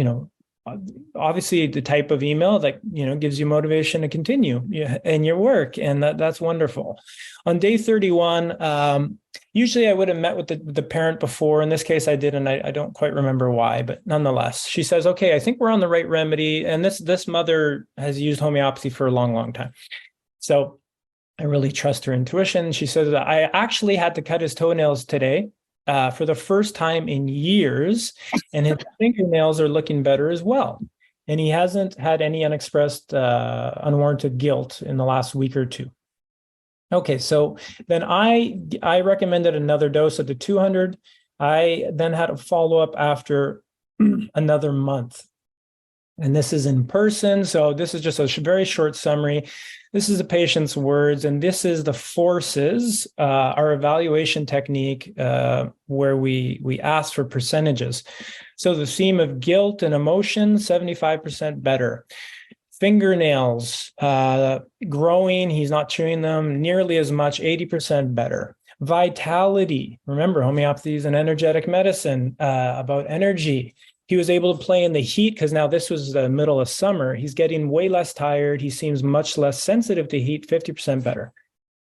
obviously the type of email that, gives you motivation to continue in your work. And that's wonderful. On day 31, usually I would have met with the parent before. In this case, I didn't. I don't quite remember why, but nonetheless, she says, okay, I think we're on the right remedy. And this mother has used homeopathy for a long, long time. So I really trust her intuition. She says that I actually had to cut his toenails today for the first time in years, and his fingernails are looking better as well. And he hasn't had any unexpressed, unwarranted guilt in the last week or two. Okay, so then I recommended another dose of the 200. I then had a follow-up after another month. And this is in person. So this is just a very short summary. This is the patient's words, and this is the forces, our evaluation technique, where we ask for percentages. So the theme of guilt and emotion, 75% better. Fingernails growing, he's not chewing them nearly as much, 80% better. Vitality, remember, homeopathy is an energetic medicine, about energy. He was able to play in the heat because now this was the middle of summer. He's getting way less tired. He seems much less sensitive to heat, 50% better.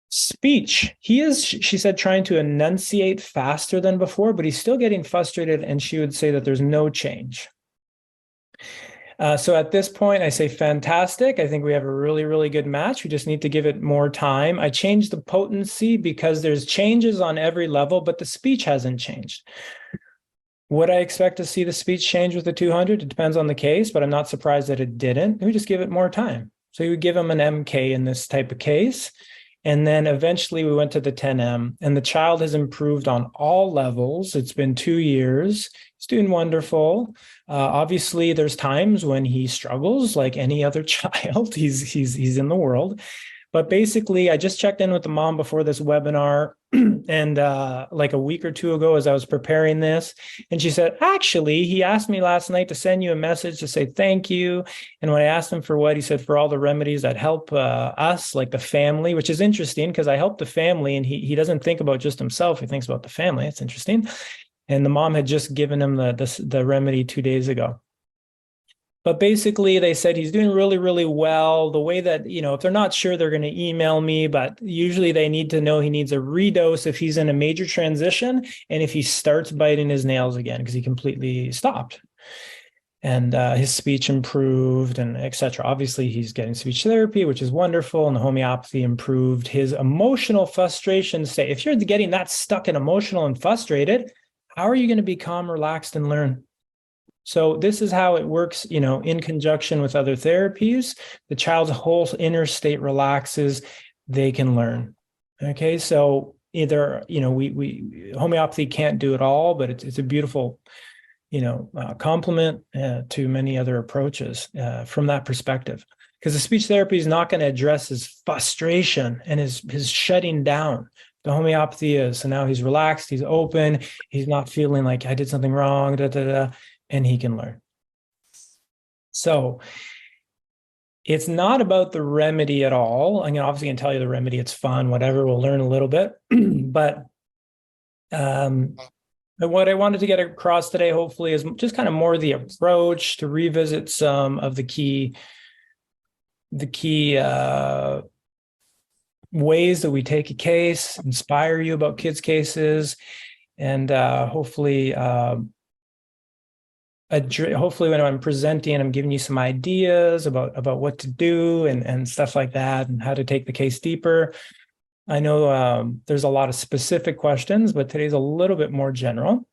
Speech. He is, she said, trying to enunciate faster than before, but he's still getting frustrated, and she would say that there's no change. So at this point, I say fantastic. I think we have a really, really good match. We just need to give it more time. I changed the potency because there's changes on every level, but the speech hasn't changed. Would I expect to see the speech change with the 200? It depends on the case, but I'm not surprised that it didn't. We just give it more time. So you would give him an MK in this type of case. And then eventually we went to the 10M, and the child has improved on all levels. It's been 2 years. He's doing wonderful. Obviously, there's times when he struggles like any other child. He's in the world. But basically, I just checked in with the mom before this webinar and like a week or two ago as I was preparing this. And she said, actually, he asked me last night to send you a message to say thank you. And when I asked him for what, he said for all the remedies that help us, like the family, which is interesting because I help the family, and he doesn't think about just himself. He thinks about the family. It's interesting. And the mom had just given him the remedy 2 days ago. But basically, they said he's doing really, really well. The way that, if they're not sure, they're going to email me, but usually they need to know he needs a redose if he's in a major transition and if he starts biting his nails again, because he completely stopped. And his speech improved and etc. Obviously, he's getting speech therapy, which is wonderful. And the homeopathy improved his emotional frustration state. If you're getting that stuck and emotional and frustrated, how are you going to be calm, relaxed, and learn? So this is how it works, in conjunction with other therapies. The child's whole inner state relaxes, they can learn. Okay, so either, we homeopathy can't do it all, but it's a beautiful, complement to many other approaches from that perspective. Because the speech therapy is not going to address his frustration and his shutting down. The homeopathy is. So now he's relaxed, he's open, he's not feeling like I did something wrong, and he can learn. So it's not about the remedy at all. I'm obviously going to tell you the remedy. It's fun, whatever. We'll learn a little bit. But what I wanted to get across today, hopefully, is just kind of more the approach, to revisit some of the key ways that we take a case, inspire you about kids' cases, and hopefully when I'm presenting, I'm giving you some ideas about what to do and stuff like that, and how to take the case deeper. I know there's a lot of specific questions, but today's a little bit more general.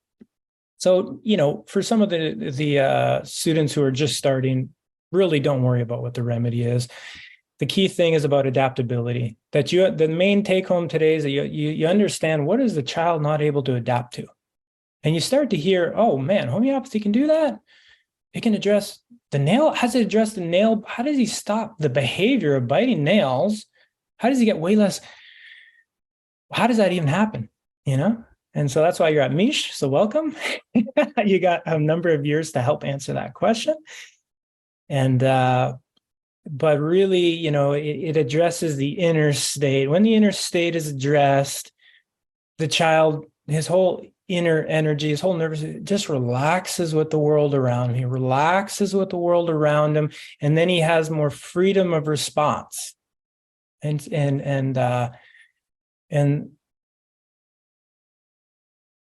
So, for some of the students who are just starting, really don't worry about what the remedy is. The key thing is about adaptability. The main take home today is that you understand, what is the child not able to adapt to? And you start to hear, oh man, homeopathy can do that. It can address the nail. How does it address the nail? How does he stop the behavior of biting nails? How does he get way less? How does that even happen? And so that's why you're at Mish. So welcome. You got a number of years to help answer that question. And but really, it addresses the inner state. When the inner state is addressed, the child, his whole inner energy, his whole nervous system just relaxes with the world around him. He relaxes with the world around him, and then he has more freedom of response. And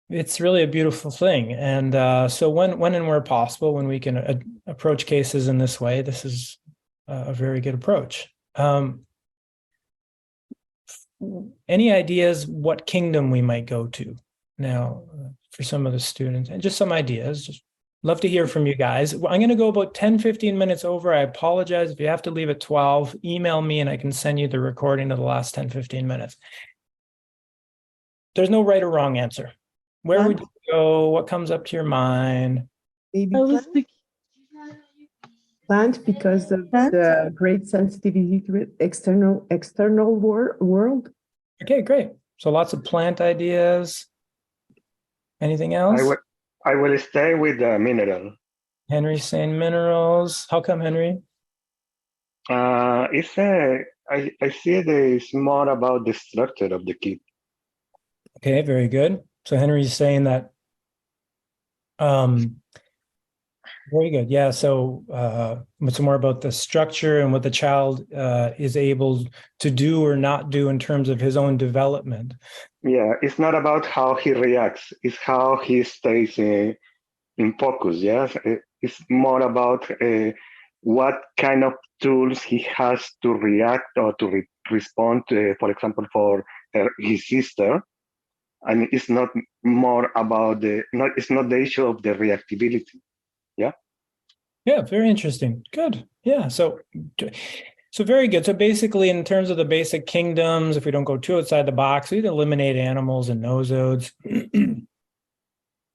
it's really a beautiful thing. And so when and where possible, when we can approach cases in this way, this is a very good approach. Any ideas what kingdom we might go to now for some of the students, and just some ideas? Just love to hear from you guys. I'm going to go about 10-15 minutes over. I apologize if you have to leave at 12. Email me and I can send you the recording of the last 10-15 minutes. There's no right or wrong answer. Where would you go? What comes up to your mind? Maybe plant, because of the great sensitivity to it, external world. Okay, great. So lots of plant ideas. Anything else? I will stay with the mineral. Henry's saying minerals. How come, Henry? I see it's more about the structure of the kid. Okay, very good. So Henry's saying that. Very good. Yeah. So it's more about the structure and what the child is able to do or not do in terms of his own development. Yeah, it's not about how he reacts. It's how he stays in focus. Yes, it's more about what kind of tools he has to react or to respond to, for example, for his sister. And it's not more about it's not the issue of the reactivity. Yeah. Yeah. Very interesting. Good. Yeah. So very good. So basically, in terms of the basic kingdoms, if we don't go too outside the box, we'd eliminate animals and nosodes.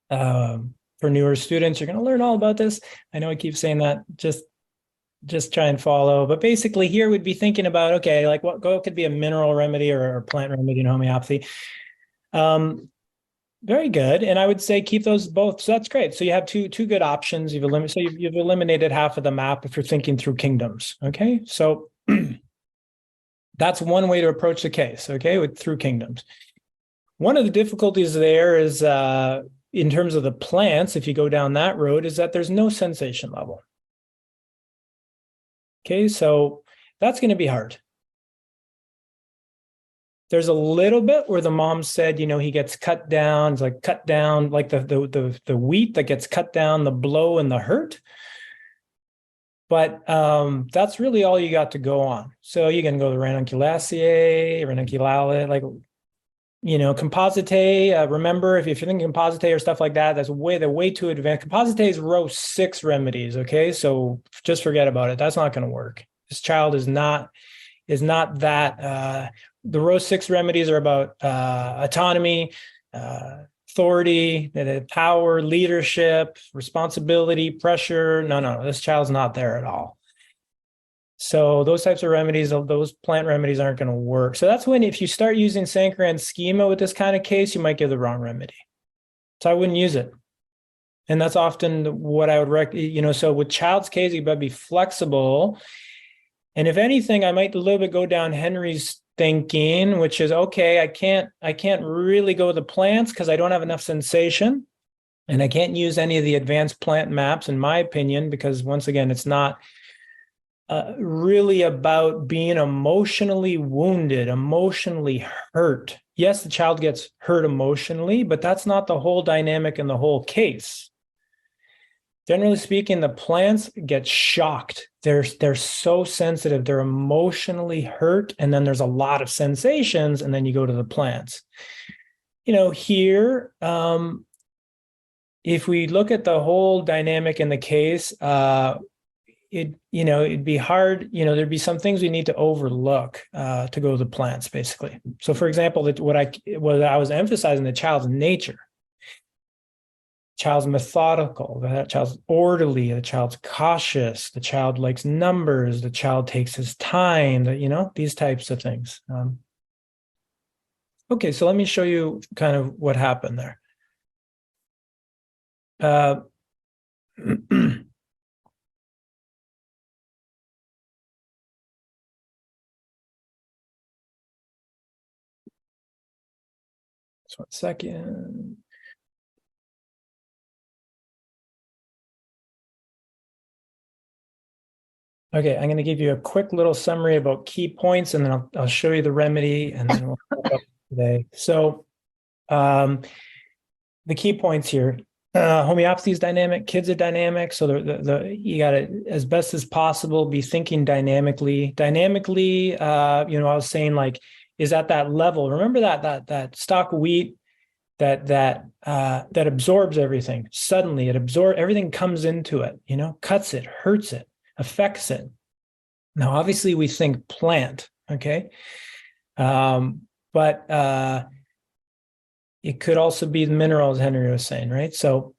For newer students, you're going to learn all about this. I know I keep saying that. Just try and follow. But basically, here we'd be thinking about, okay, like what could be a mineral remedy or a plant remedy in homeopathy. Very good. And I would say keep those both. So that's great. So you have two good options. You've eliminated half of the map if you're thinking through kingdoms. Okay. So that's one way to approach the case. Okay. Through kingdoms. One of the difficulties there is in terms of the plants, if you go down that road, is that there's no sensation level. Okay. So that's going to be hard. There's a little bit where the mom said, he gets cut down. It's like cut down, like the wheat that gets cut down, the blow and the hurt. But that's really all you got to go on. So you can go to ranunculaceae, ranunculale, like, compositae. Remember, if you're thinking compositae or stuff like that, they're way too advanced. Compositae is row 6 remedies. Okay, so just forget about it. That's not going to work. This child is not that. The row 6 remedies are about autonomy, authority, power, leadership, responsibility, pressure. No, this child's not there at all. So those types of remedies, those plant remedies aren't going to work. So that's when, if you start using Sankaran schema with this kind of case, you might give the wrong remedy. So I wouldn't use it. And that's often what I would recommend. So with child's case, you better be flexible. And if anything, I might a little bit go down Henry's thinking, which is, okay, I can't really go with the plants because I don't have enough sensation, and I can't use any of the advanced plant maps, in my opinion, because once again, it's not really about being emotionally wounded, emotionally hurt. Yes, the child gets hurt emotionally, but that's not the whole dynamic in the whole case. Generally speaking, the plants get shocked. They're so sensitive. They're emotionally hurt. And then there's a lot of sensations. And then you go to the plants. Here, if we look at the whole dynamic in the case, it'd be hard. There'd be some things we need to overlook to go to the plants, basically. So, for example, what I was emphasizing, the child's nature. child's methodical, the child's orderly, the child's cautious, the child likes numbers, the child takes his time, these types of things. Okay, so let me show you kind of what happened there. Just 1 second. Okay, I'm going to give you a quick little summary about key points, and then I'll show you the remedy, and then we'll wrap up today. So the key points here, homeopathy is dynamic, kids are dynamic, so you got to, as best as possible, be thinking dynamically. Dynamically, I was saying, like, is at that level. Remember that stalk of wheat that absorbs everything. Suddenly it absorbs, everything comes into it, cuts it, hurts it, affects it. Now, obviously we think plant, okay? But it could also be the mineral, as Henry was saying, right? So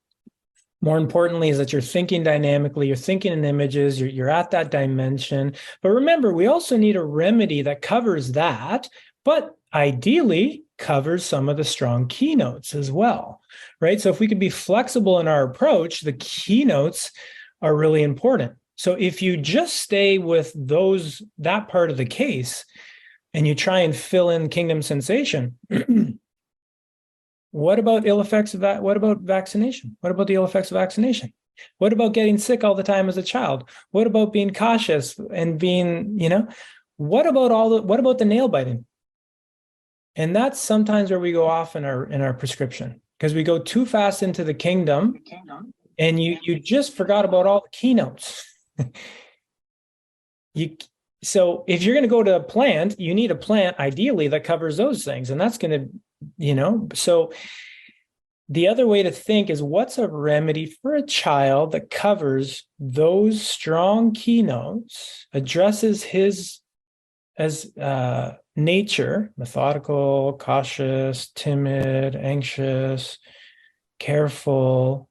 more importantly is that you're thinking dynamically, you're thinking in images, you're at that dimension. But remember, we also need a remedy that covers that, but ideally covers some of the strong keynotes as well, right? So if we could be flexible in our approach, the keynotes are really important. So if you just stay with that part of the case and you try and fill in kingdom sensation, what about ill effects of that? What about vaccination? What about the ill effects of vaccination? What about getting sick all the time as a child? What about being cautious and being, what about the nail biting? And that's sometimes where we go off in our prescription, because we go too fast into the kingdom and you just forgot about all the keynotes. So if you're going to go to a plant, you need a plant ideally that covers those things. And that's going to, so the other way to think is, what's a remedy for a child that covers those strong keynotes, addresses his as nature, methodical, cautious, timid, anxious, careful,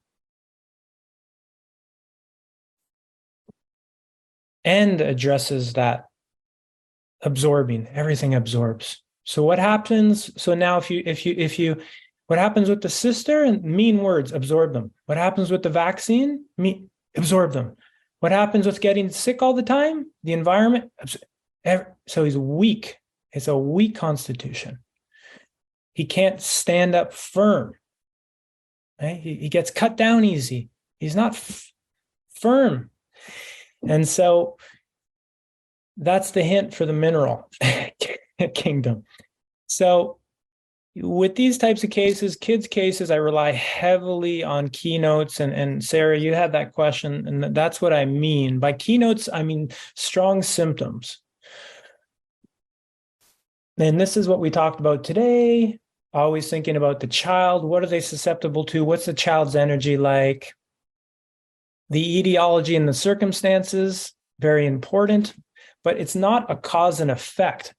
and addresses that absorbing, everything absorbs. So what happens? So now if you what happens with the sister? And mean words, absorb them. What happens with the vaccine? Absorb them. What happens with getting sick all the time? The environment. So he's weak. It's a weak constitution. He can't stand up firm. Right? He gets cut down easy. He's not firm. And so that's the hint for the mineral kingdom. So with these types of cases, kids' cases, I rely heavily on keynotes. And Sarah, you had that question, and that's what I mean. By keynotes, I mean strong symptoms. And this is what we talked about today, always thinking about the child. What are they susceptible to? What's the child's energy like? The etiology and the circumstances, very important, but it's not a cause and effect,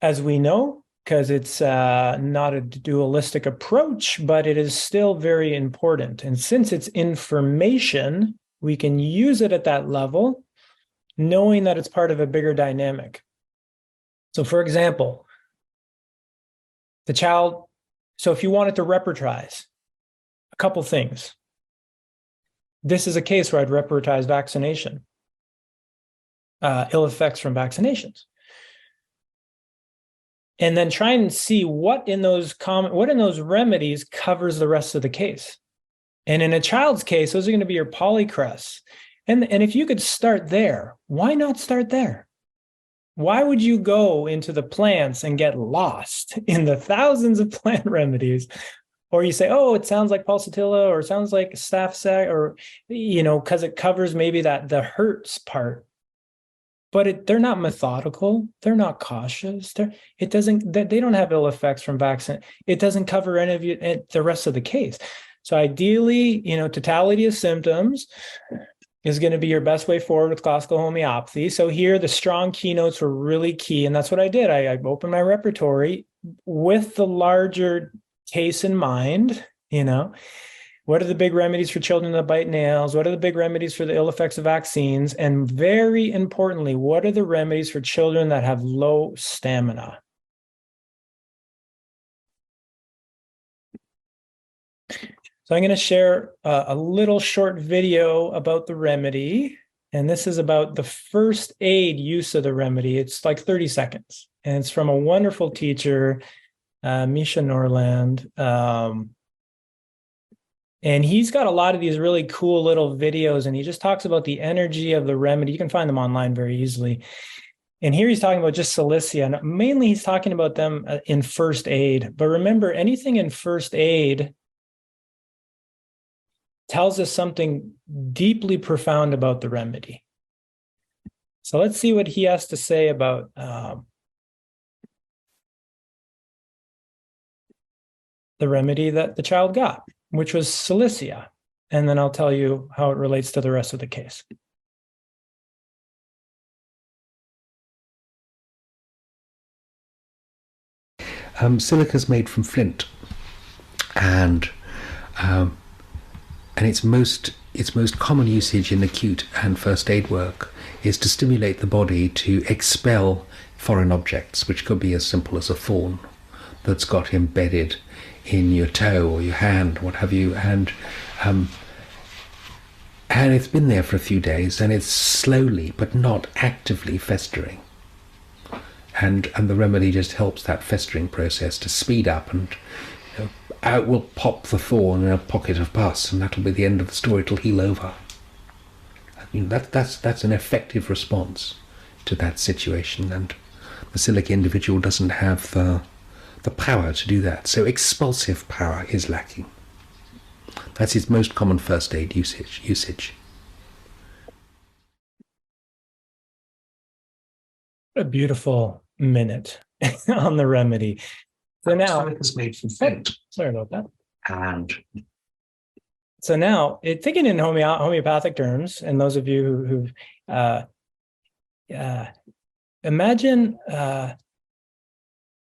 as we know, because it's not a dualistic approach, but it is still very important. And since it's information, we can use it at that level, knowing that it's part of a bigger dynamic. So for example, the child, so if you wanted to repertorize a couple things, this is a case where I'd repertorize vaccination, ill effects from vaccinations. And then try and see what in those remedies covers the rest of the case. And in a child's case, those are going to be your polycrests. And if you could start there, why not start there? Why would you go into the plants and get lost in the thousands of plant remedies? Or you say, oh, it sounds like pulsatilla, or it sounds like staph sac, or, because it covers maybe the hurts part. But they're not methodical. They're not cautious. They don't have ill effects from vaccine. It doesn't cover any of the rest of the case. So ideally, totality of symptoms is going to be your best way forward with classical homeopathy. So here, the strong keynotes were really key. And that's what I did. I opened my repertory with the larger case in mind, What are the big remedies for children that bite nails? What are the big remedies for the ill effects of vaccines? And very importantly, what are the remedies for children that have low stamina? So I'm going to share a little short video about the remedy. And this is about the first aid use of the remedy. It's like 30 seconds. And it's from a wonderful teacher, Misha Norland. And he's got a lot of these really cool little videos, and he just talks about the energy of the remedy. You can find them online very easily. And here he's talking about just Cilicia. And mainly he's talking about them in first aid. But remember, anything in first aid tells us something deeply profound about the remedy. So let's see what he has to say about the remedy that the child got, which was Cilicia. And then I'll tell you how it relates to the rest of the case. Silica is made from flint, and its most common usage in acute and first aid work is to stimulate the body to expel foreign objects, which could be as simple as a thorn that's got embedded in your toe or your hand, what have you, and it's been there for a few days, and it's slowly but not actively festering. And the remedy just helps that festering process to speed up, and out will pop the thorn in a pocket of pus, and that'll be the end of the story. It'll heal over. I mean, that's an effective response to that situation, and the silica individual doesn't have the power to do that. So expulsive power is lacking. That's its most common first aid usage. A beautiful minute on the remedy. So now it's made from flint. Sorry about that. And so now, thinking in homeopathic terms, and those of you who've imagine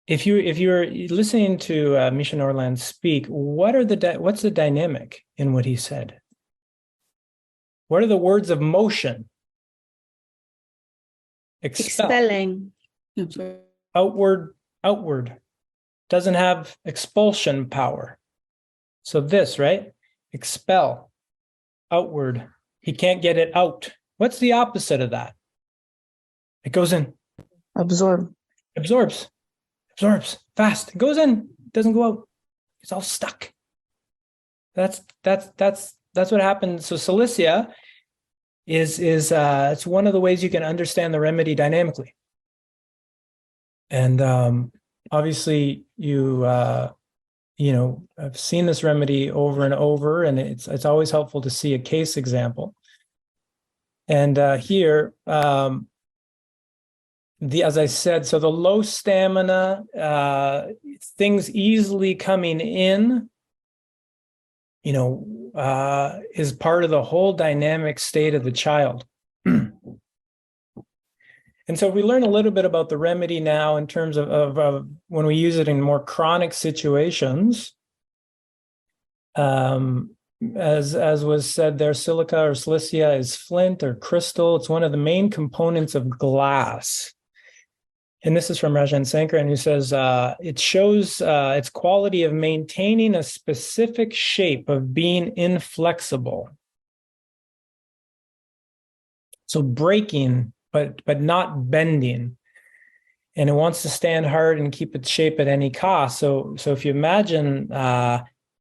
if you were listening to Misha Norland speak, what's the dynamic in what he said? What are the words of motion? Expelling. Outward. Doesn't have expulsion power. So this, right? Expel. Outward. He can't get it out. What's the opposite of that? It goes in. Absorb. Absorbs fast. It goes in, doesn't go out. It's all stuck. That's what happens. So Cilicia is it's one of the ways you can understand the remedy dynamically. And obviously I've seen this remedy over and over, and it's always helpful to see a case example. And here, as I said, so the low stamina, things easily coming in, is part of the whole dynamic state of the child. And so we learn a little bit about the remedy now in terms of when we use it in more chronic situations. As was said there, silica or cilicia is flint or crystal. It's one of the main components of glass. And this is from Rajan Sankaran, who says it shows its quality of maintaining a specific shape, of being inflexible. So breaking, but not bending. And it wants to stand hard and keep its shape at any cost. So if you imagine,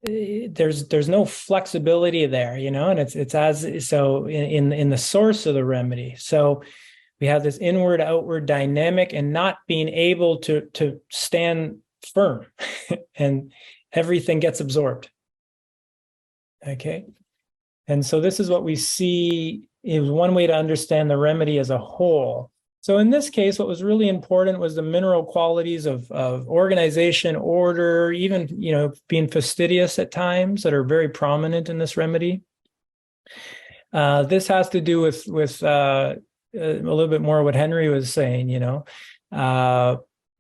there's no flexibility there, and it's as so in the source of the remedy. So we have this inward outward dynamic and not being able to stand firm and everything gets absorbed. Okay. And so this is what we see is one way to understand the remedy as a whole. So in this case, what was really important was the mineral qualities of organization, order, even, being fastidious at times that are very prominent in this remedy. This has to do with a little bit more what Henry was saying,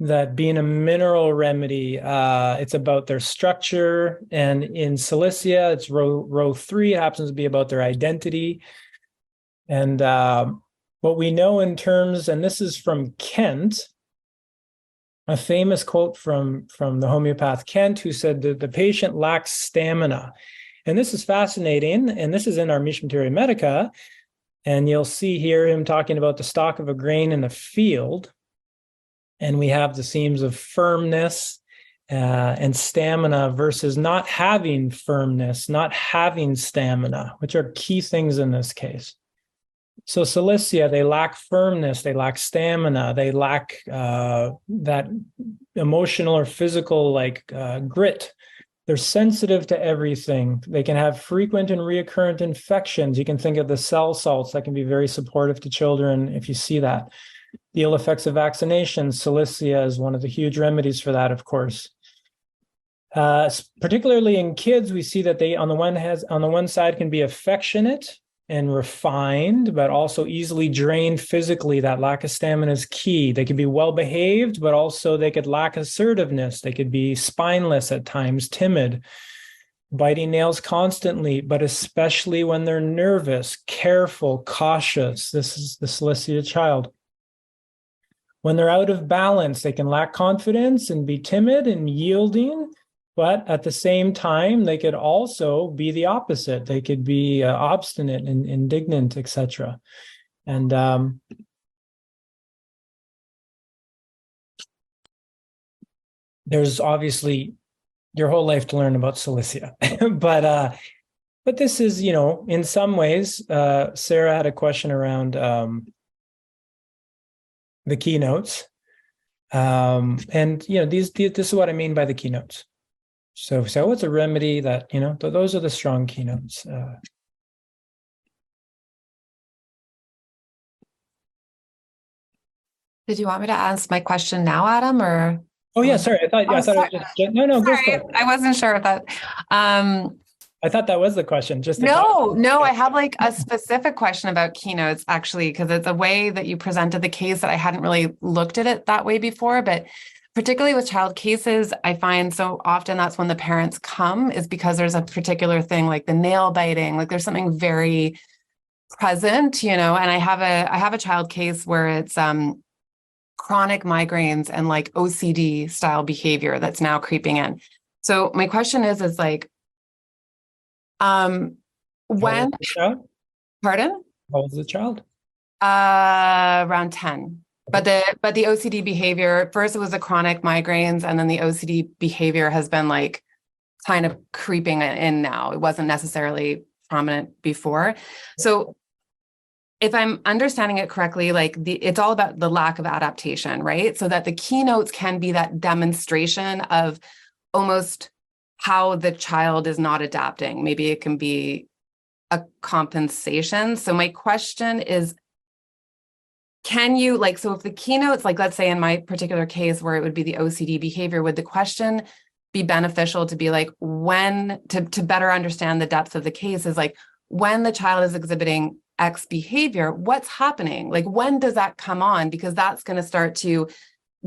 that being a mineral remedy, it's about their structure. And in Cilicia, it's row 3, it happens to be about their identity. And what we know in terms, and this is from Kent, a famous quote from the homeopath Kent, who said that the patient lacks stamina. And this is fascinating. And this is in our Mish Materia Medica. And you'll see here him talking about the stalk of a grain in a field. And we have the themes of firmness and stamina versus not having firmness, not having stamina, which are key things in this case. So Cilicia, they lack firmness, they lack stamina, they lack that emotional or physical grit. They're sensitive to everything. They can have frequent and recurrent infections. You can think of the cell salts that can be very supportive to children if you see that. The ill effects of vaccination, Cilicia is one of the huge remedies for that, of course. Particularly in kids, we see that they, on the one side, can be affectionate and refined, but also easily drained physically. That lack of stamina is key. They could be well-behaved, but also they could lack assertiveness. They could be spineless at times, timid, biting nails constantly, but especially when they're nervous, careful, cautious. This is the Cilicia child. When they're out of balance, they can lack confidence and be timid and yielding. But at the same time, they could also be the opposite. They could be obstinate and indignant, etc. And there's obviously your whole life to learn about Cilicia. But this is, in some ways, Sarah had a question around the keynotes. And, this is what I mean by the keynotes. So it's a remedy that, those are the strong keynotes. Did you want me to ask my question now, Adam, or? Oh yeah, sorry. I thought it was no, sorry, go for it. I wasn't sure if that. I thought that was the question. No, I have a specific question about keynotes, actually, because it's a way that you presented the case that I hadn't really looked at it that way before, but particularly with child cases, I find so often that's when the parents come is because there's a particular thing like the nail biting, there's something very present, and I have a child case where it's chronic migraines and OCD style behavior that's now creeping in. So my question is when, pardon? How old is the child? Around 10. But the OCD behavior, first it was the chronic migraines, and then the OCD behavior has been kind of creeping in now. It wasn't necessarily prominent before. So if I'm understanding it correctly, it's all about the lack of adaptation, right? So that the keynotes can be that demonstration of almost how the child is not adapting. Maybe it can be a compensation. So my question is, can you so if the keynotes, let's say in my particular case where it would be the OCD behavior, would the question be beneficial to be when to better understand the depth of the case is when the child is exhibiting X behavior, what's happening? When does that come on? Because that's going to start to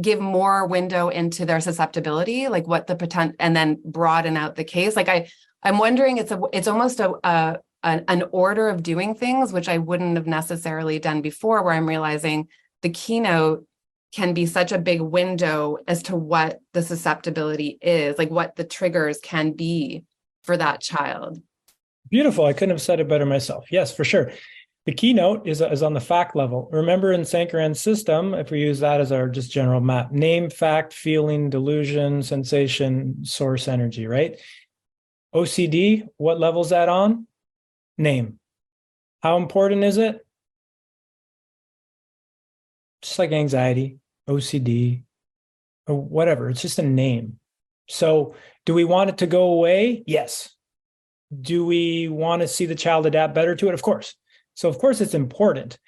give more window into their susceptibility, what the potential, and then broaden out the case. I'm wondering, it's almost an order of doing things, which I wouldn't have necessarily done before, where I'm realizing the keynote can be such a big window as to what the susceptibility is, what the triggers can be for that child. Beautiful. I couldn't have said it better myself. Yes, for sure. The keynote is on the fact level. Remember in Sankaran's system, if we use that as our just general map, name, fact, feeling, delusion, sensation, source, energy, right? OCD, what level is that on? Name. How important is it? Just like anxiety, OCD, or whatever. It's just a name. So do we want it to go away? Yes. Do we want to see the child adapt better to it? Of course. So of course it's important.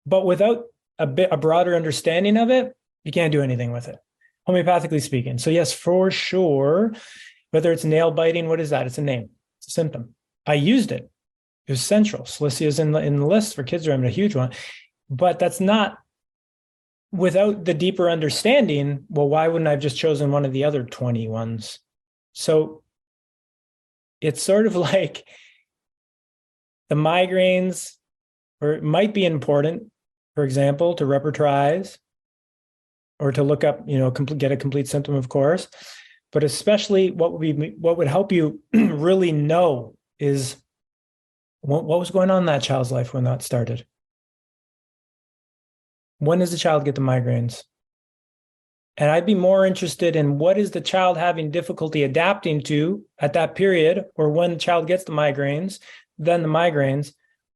But without a broader understanding of it, you can't do anything with it, homeopathically speaking. So yes, for sure, whether it's nail biting, what is that? It's a name. It's a symptom. I used it. It was central. Cilicia is in the list for kids remedy, a huge one. But that's not without the deeper understanding, well, why wouldn't I have just chosen one of the other 20 ones? So it's sort of like the migraines, or it might be important, for example, to repertorize or to look up, get a complete symptom, of course. But especially what would help you really know is what was going on in that child's life when that started. When does the child get the migraines? And I'd be more interested in what is the child having difficulty adapting to at that period, or when the child gets the migraines, than the migraines,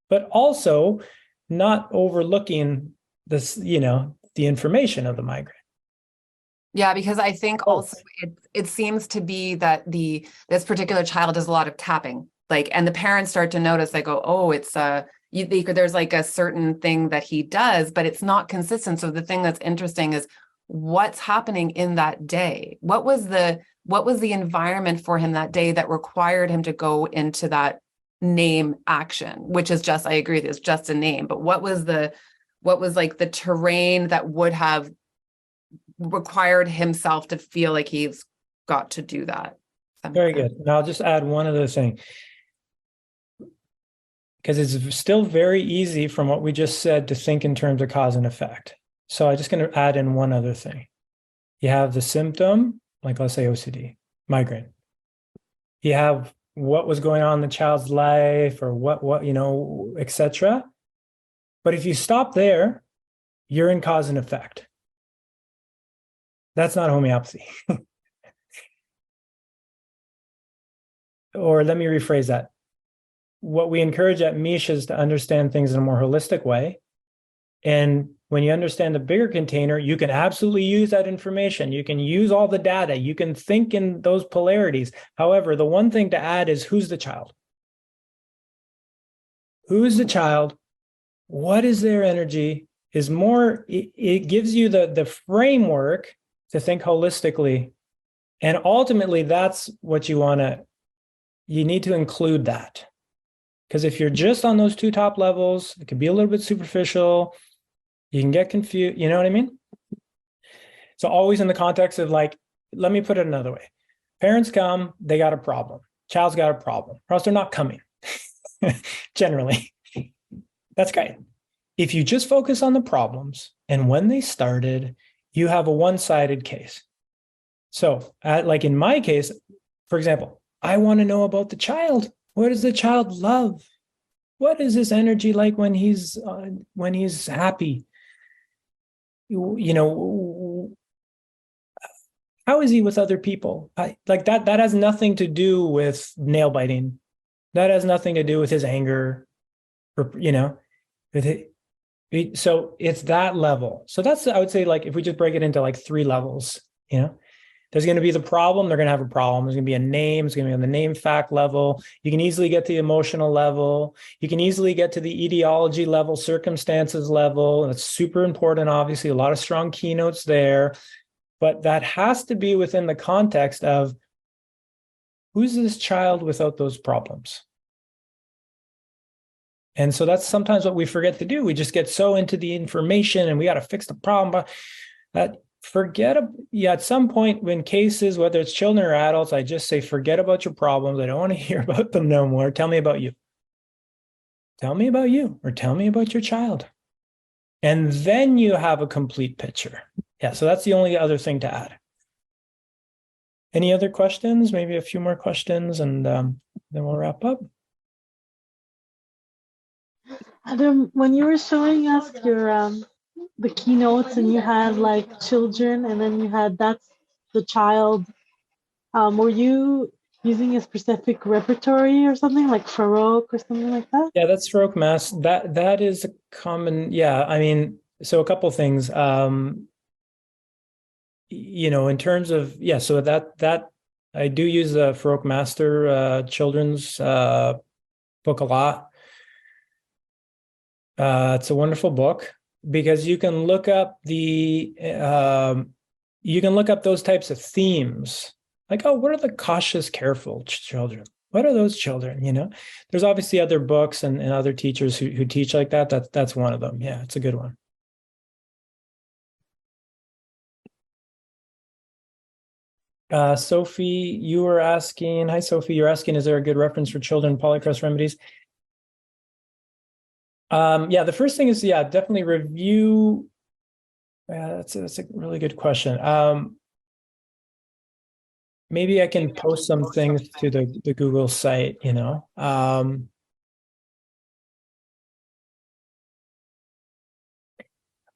but also not overlooking this, the information of the migraine. Yeah, because I think also it seems to be that this particular child does a lot of tapping, and the parents start to notice, they go, oh, it's there's like a certain thing that he does, but it's not consistent. So the thing that's interesting is what's happening in that day. What was the environment for him that day that required him to go into that name action, which is just, I agree, it's just a name, but what was like the terrain that would have required himself to feel like he's got to do that? Very good. And I'll just add one other thing, because it's still very easy from what we just said to think in terms of cause and effect. So I'm just going to add in one other thing. You have the symptom, like let's say OCD, migraine. You have what was going on in the child's life, or what etc. But if you stop there, you're in cause and effect. That's not homeopathy. Or let me rephrase that. What we encourage at Mish is to understand things in a more holistic way. And when you understand the bigger container, you can absolutely use that information. You can use all the data. You can think in those polarities. However, the one thing to add is, who's the child? Who's the child? What is their energy? It gives you the framework to think holistically. And ultimately, that's what you need to include that. Because if you're just on those two top levels, it can be a little bit superficial. You can get confused. You know what I mean? So always in the context of, let me put it another way. Parents come, they got a problem. Child's got a problem, or else they're not coming. Generally. That's great. If you just focus on the problems and when they started, you have a one-sided case. So like in my case, for example, I want to know about the child. What does the child love? What is his energy like when he's happy? How is he with other people? That has nothing to do with nail biting. That has nothing to do with his anger, or, so it's that level. So that's, I would say, if we just break it into 3 levels, there's going to be the problem. They're going to have a problem. There's going to be a name. It's going to be on the name fact level. You can easily get to the emotional level. You can easily get to the etiology level, circumstances level. And it's super important, obviously, a lot of strong keynotes there. But that has to be within the context of, who's this child without those problems? And so that's sometimes what we forget to do. We just get so into the information and we got to fix the problem. But at some point when cases, whether it's children or adults, I just say, forget about your problems. I don't want to hear about them no more. Tell me about you. Tell me about you, or tell me about your child. And then you have a complete picture. Yeah, so that's the only other thing to add. Any other questions? Maybe a few more questions, and then we'll wrap up. Adam, when you were showing us your the keynotes, and you had children, and then you had that's the child, were you using a specific repertory or something, like Farouk or something like that? Yeah, that's Farouk Mass. That is a common. Yeah, I mean, so a couple things. In terms of, so that I do use the Farouk Master children's book a lot. It's a wonderful book, because you can look up those types of themes, what are the cautious, careful children? What are those children? There's obviously other books and other teachers who teach like that. That's one of them. Yeah, it's a good one. Sophie, you were asking, hi, Sophie, you're asking, is there a good reference for children polycrust remedies? Yeah, the first thing is, yeah, definitely review. That's a really good question. Maybe I can post some things to the Google site, you know.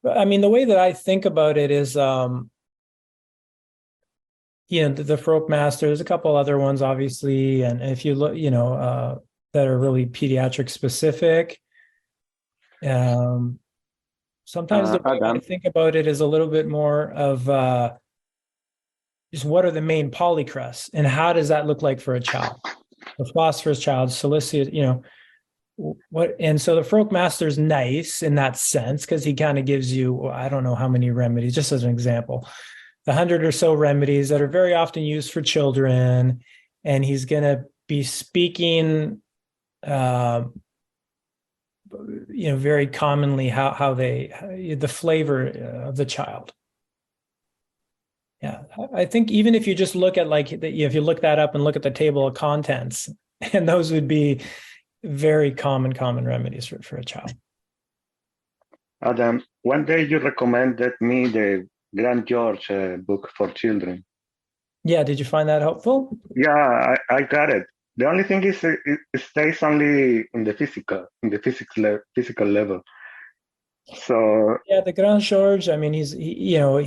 But I mean, the way that I think about it is, you know, the Froke Master, there's a couple other ones, obviously. And if you look, you know, that are really pediatric specific. Sometimes the way I think about it is a little bit more of just what are the main polycrusts and how does that look like for a child? The phosphorus child, silicate, you know, what, and so the Froke Master is nice in that sense because he kind of gives you, I don't know how many remedies, just as an example, the 100 or so remedies that are very often used for children, and he's going to be speaking, you know, very commonly how the flavor of the child. Yeah, I think even if you just look at like if you look that up and look at the table of contents, and those would be very common remedies for a child. Adam, one day you recommended me the Grand George book for children. Yeah, did you find that helpful? Yeah, I got it. The only thing is it stays only in the physical level. So yeah, the Grand George. I mean, you know,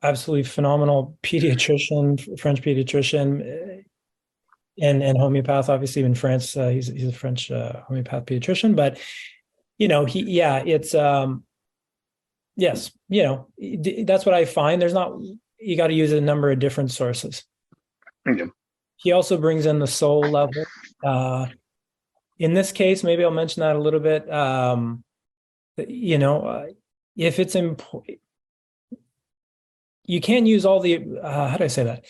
absolutely phenomenal pediatrician, French pediatrician, and homeopath. Obviously, in France, he's a French homeopath pediatrician. But you know, it's yes, you know, that's what I find. There's not, you got to use a number of different sources. yeah. He also brings in the soul level. In this case, maybe I'll mention that a little bit. You know, if it's important, you can't use all the, how do I say that?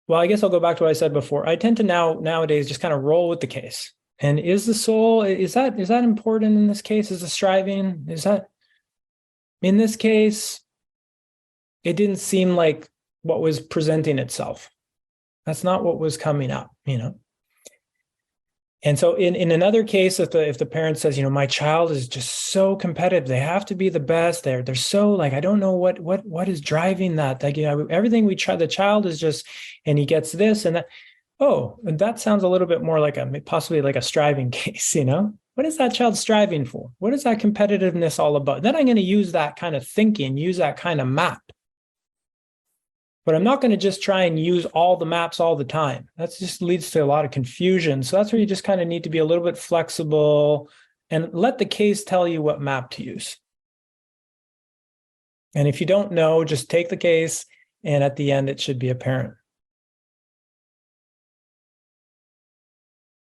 Well, I guess I'll go back to what I said before. I tend to nowadays just kind of roll with the case. And is the soul, is that important in this case? Is the striving, is that, in this case, it didn't seem like what was presenting itself. That's not what was coming up, you know? And so in another case, if the parent says, you know, my child is just so competitive, they have to be the best. They're so like, I don't know what is driving that. Like, you know, everything we try, the child is just, and he gets this and that. Oh, and that sounds a little bit more like possibly like a striving case, you know? What is that child striving for? What is that competitiveness all about? Then I'm going to use that kind of thinking, use that kind of map. But I'm not going to just try and use all the maps all the time. That just leads to a lot of confusion. So that's where you just kind of need to be a little bit flexible and let the case tell you what map to use. And if you don't know, just take the case, and at the end, it should be apparent.